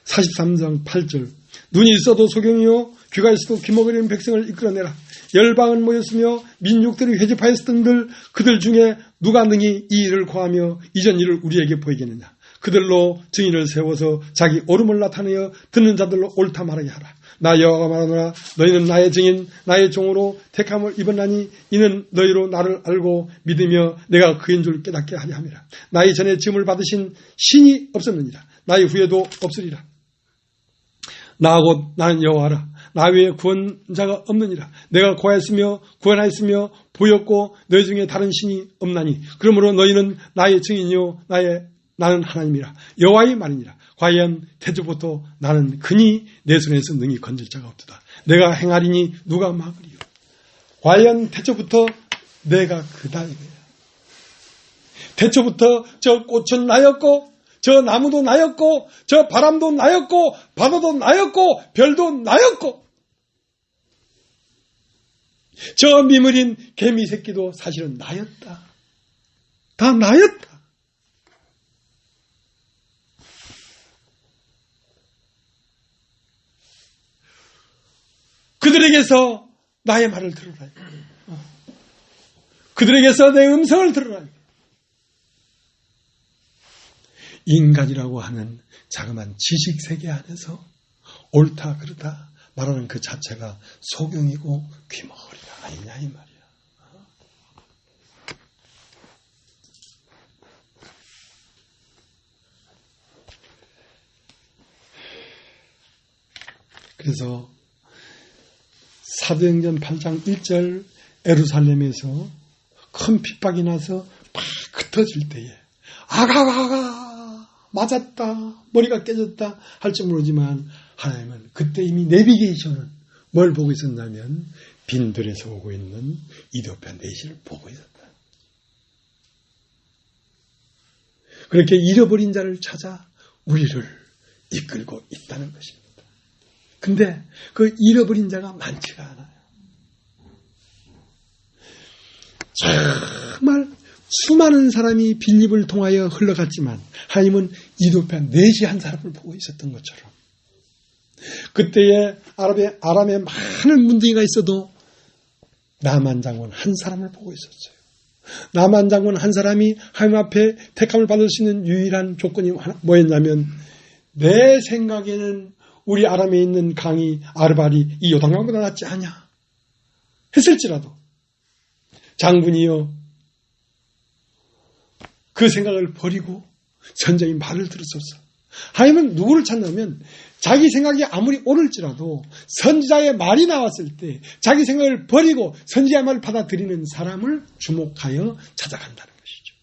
43장 8절 눈이 있어도 소경이요 귀가 있어도 귀먹으리는 백성을 이끌어내라. 열방은 모였으며 민족들이 회집하였던들 그들 중에 누가 능히 이 일을 고하며 이전 일을 우리에게 보이겠느냐. 그들로 증인을 세워서 자기 옳음을 나타내어 듣는 자들로 옳다 말하게 하라. 나 여호와가 말하노라. 너희는 나의 증인 나의 종으로 택함을 입었나니 이는 너희로 나를 알고 믿으며 내가 그인 줄 깨닫게 하려 함이라. 나의 전에 지음을 받으신 신이 없었느니라. 나의 후에도 없으리라. 나 곧 나는 여호와라. 나 외에 구원자가 없느니라. 내가 고하였으며 구원하였으며 보였고 너희 중에 다른 신이 없나니 그러므로 너희는 나의 증인이요 나는 하나님이라. 여호와의 말이니라. 과연 태초부터 나는 그니 내 손에서 능히 건질 자가 없도다. 내가 행하리니 누가 막으리요. 과연 태초부터 내가 그다 이거야. 태초부터 저 꽃은 나였고 저 나무도 나였고 저 바람도 나였고 바다도 나였고 별도 나였고 저 미물인 개미 새끼도 사실은 나였다. 다 나였다. 그들에게서 나의 말을 들으라. 그들에게서 내 음성을 들으라. 인간이라고 하는 자그마한 지식세계 안에서 옳다 그르다 말하는 그 자체가 소경이고 귀머거리가 아니냐 이 말이야. 그래서 사도행전 8장 1절 예루살렘에서 큰 핍박이 나서 막 흩어질 때에 아가가가 맞았다 머리가 깨졌다 할지 모르지만 하나님은 그때 이미 내비게이션은 뭘 보고 있었냐면 빈들에서 오고 있는 이디오피아 내시를 보고 있었다. 그렇게 잃어버린 자를 찾아 우리를 이끌고 있다는 것입니다. 근데 그 잃어버린 자가 많지가 않아요. 정말 수많은 사람이 빌립을 통하여 흘러갔지만 하나님은 이디오피아 내시 한 사람을 보고 있었던 것처럼 그때에 아람에 많은 문둥이가 있어도 나만 장군 한 사람을 보고 있었어요. 나만 장군 한 사람이 하나님 앞에 택함을 받을 수 있는 유일한 조건이 뭐였냐면 내 생각에는 우리 아람에 있는 강이 아르발이 이 요단강보다 낫지 않냐 했을지라도 장군이여 그 생각을 버리고 선장이 말을 들었었어. 하나님은 누구를 찾냐면 자기 생각이 아무리 옳을지라도 선지자의 말이 나왔을 때 자기 생각을 버리고 선지자의 말을 받아들이는 사람을 주목하여 찾아간다는 것이죠.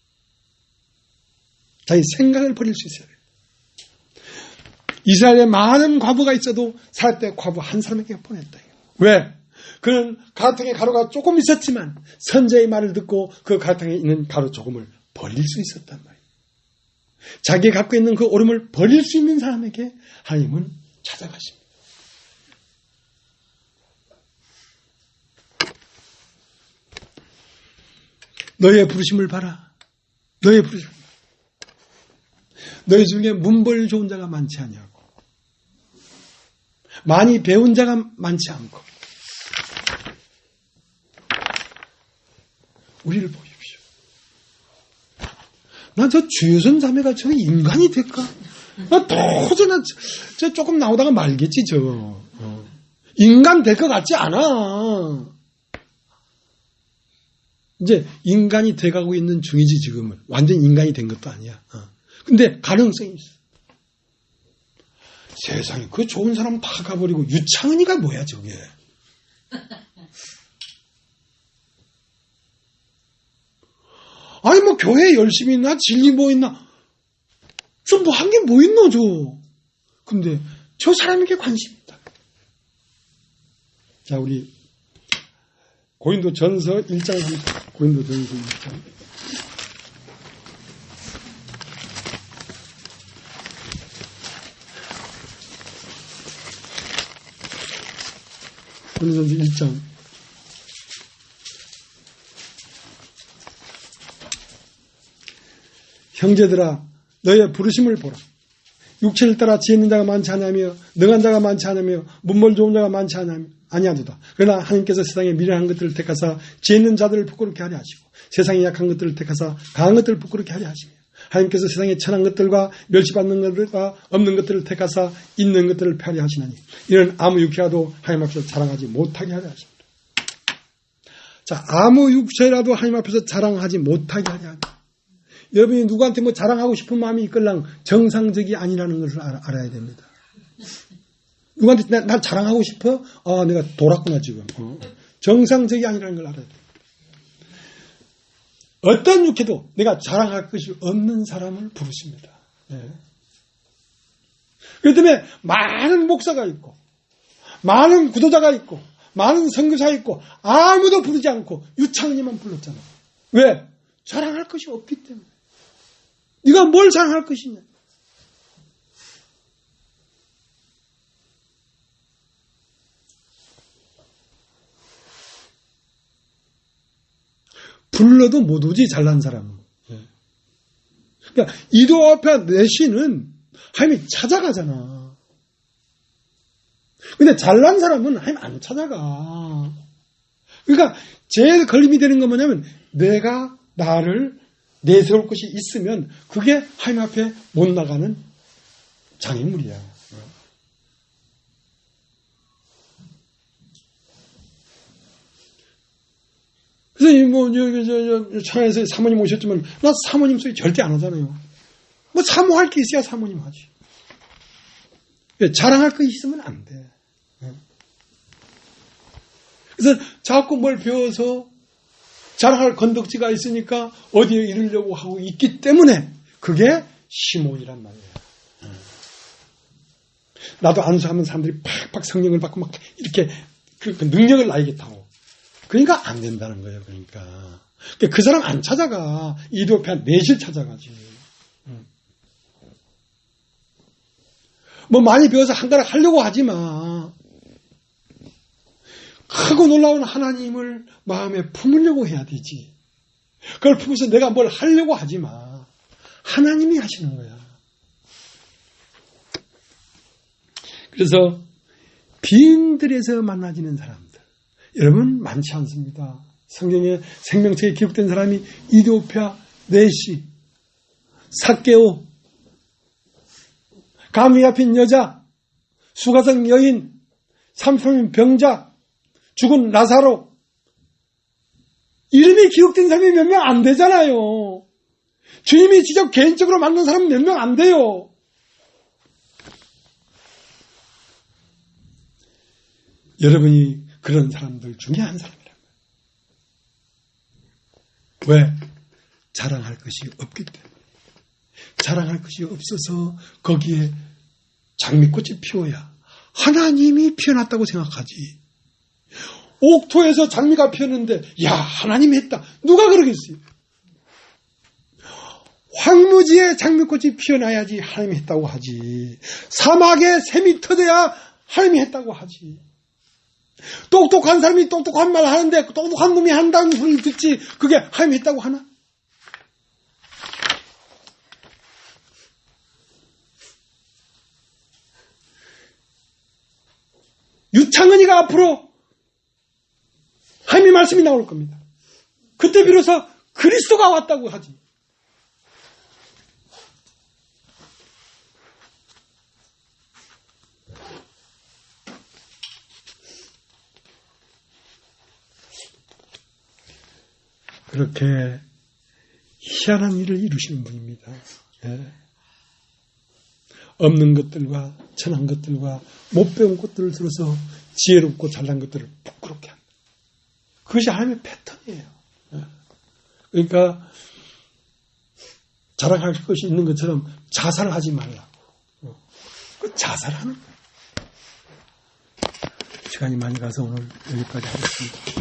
자기 생각을 버릴 수 있어야 돼요. 이스라엘에 많은 과부가 있어도 살 때 과부 한 사람에게 보냈다. 왜? 그는 가라탕에 가루가 조금 있었지만 선지자의 말을 듣고 그 가라탕에 있는 가루 조금을 버릴 수 있었단 말이에요. 자기가 갖고 있는 그 옳음을 버릴 수 있는 사람에게 하나님은 찾아가십니다. 너의 부르심을 봐라. 너의 부르심. 너희 중에 문벌 좋은 자가 많지 아니하고 많이 배운 자가 많지 않고 우리를 보십시오. 난 저 주유선 자매가 저 인간이 될까? 나 도저히 저 조금 나오다가 말겠지 저. 인간 될 것 같지 않아. 이제 인간이 돼가고 있는 중이지 지금은. 완전 인간이 된 것도 아니야. 근데 가능성이 있어. 세상에 그 좋은 사람 다 가버리고 유창은이가 뭐야 저게. 아니 뭐 교회 열심히 있나 진리 뭐 있나 좀 뭐 한 게 뭐 있노 저. 근데 저 사람에게 관심이 있다. 자 우리 고린도전서 1장 고린도전서 1장 고린도전서 1장 형제들아 너의 부르심을 보라. 육체를 따라 지혜 있는 자가 많지 않으며 능한 자가 많지 않으며 문벌 좋은 자가 많지 아니하도다. 그러나 하나님께서 세상에 미련한 것들을 택하사 지혜 있는 자들을 부끄럽게 하려 하시고 세상에 약한 것들을 택하사 강한 것들을 부끄럽게 하려 하시며 하나님께서 세상에 천한 것들과 멸시받는 것들과 없는 것들을 택하사 있는 것들을 폐하려 하시나니 이는 아무 육체라도 하나님 앞에서 자랑하지 못하게 하려 하십니다. 자, 아무 육체라도 하나님 앞에서 자랑하지 못하게 하려 합니다. 여러분이 누구한테 뭐 자랑하고 싶은 마음이 있걸랑 정상적이 아니라는 것을 알아야 됩니다. 누구한테 나 자랑하고 싶어? 내가 돌았구나 지금. 정상적이 아니라는 걸 알아야 됩니다. 어떤 육회도 내가 자랑할 것이 없는 사람을 부르십니다. 네. 그렇기 때문에 많은 목사가 있고 많은 구도자가 있고 많은 선교사가 있고 아무도 부르지 않고 유창이만 불렀잖아. 왜? 자랑할 것이 없기 때문에. 네가 뭘 자랑할 것이냐. 불러도 못 오지 잘난 사람은. 그러니까 이디오피아 내시는 하나님이 찾아가잖아. 근데 잘난 사람은 하나님 안 찾아가. 그러니까 제일 걸림이 되는 건 뭐냐면 내가 나를 내세울 것이 있으면 그게 하나님 앞에 못 나가는 장애물이야. 그래서 뭐 천안에서 사모님 오셨지만 나 사모님 소리 절대 안 하잖아요. 뭐 사모할 게 있어야 사모님 하지. 자랑할 거 있으면 안 돼. 그래서 자꾸 뭘 배워서 자랑할 건덕지가 있으니까 어디에 이르려고 하고 있기 때문에 그게 시몬이란 말이에요. 나도 안수하면 사람들이 팍팍 성령을 받고 막 이렇게 그 능력을 나에게타고 그러니까 안 된다는 거예요. 그러니까 그 사람 안 찾아가. 이디오피아 내실 찾아가지. 뭐 많이 배워서 한가락 하려고 하지 마. 크고 놀라운 하나님을 마음에 품으려고 해야 되지. 그걸 품어서 내가 뭘 하려고 하지 마. 하나님이 하시는 거야. 그래서 빈들에서 만나지는 사람들 여러분 많지 않습니다. 성경에 생명책에 기록된 사람이 이디오피아 내시, 삭개오, 감이 앞인 여자, 수가성 여인, 30명 병자, 죽은 라사로 이름이 기록된 사람이 몇 명 안 되잖아요. 주님이 직접 개인적으로 만난 사람은 몇 명 안 돼요. 여러분이 그런 사람들 중에 한 사람이란 거예요. 왜? 자랑할 것이 없기 때문에. 자랑할 것이 없어서 거기에 장미꽃이 피어야 하나님이 피어났다고 생각하지. 옥토에서 장미가 피었는데 야 하나님이 했다. 누가 그러겠어요? 황무지에 장미꽃이 피어나야지 하나님이 했다고 하지. 사막에 샘이 터져야 하나님이 했다고 하지. 똑똑한 사람이 똑똑한 말 하는데 똑똑한 놈이 한다는 소리를 듣지 그게 하나님이 했다고 하나? 유창은이가 앞으로 하나님의 말씀이 나올 겁니다. 그때 비로소 그리스도가 왔다고 하지. 그렇게 희한한 일을 이루시는 분입니다. 네. 없는 것들과 천한 것들과 못 배운 것들을 들어서 지혜롭고 잘난 것들을 부끄럽게 합니다. 그것이 하나님의 패턴이에요. 네. 그러니까 자랑할 것이 있는 것처럼 자살하지 말라고. 그 자살하는 거예요. 시간이 많이 가서 오늘 여기까지 하겠습니다.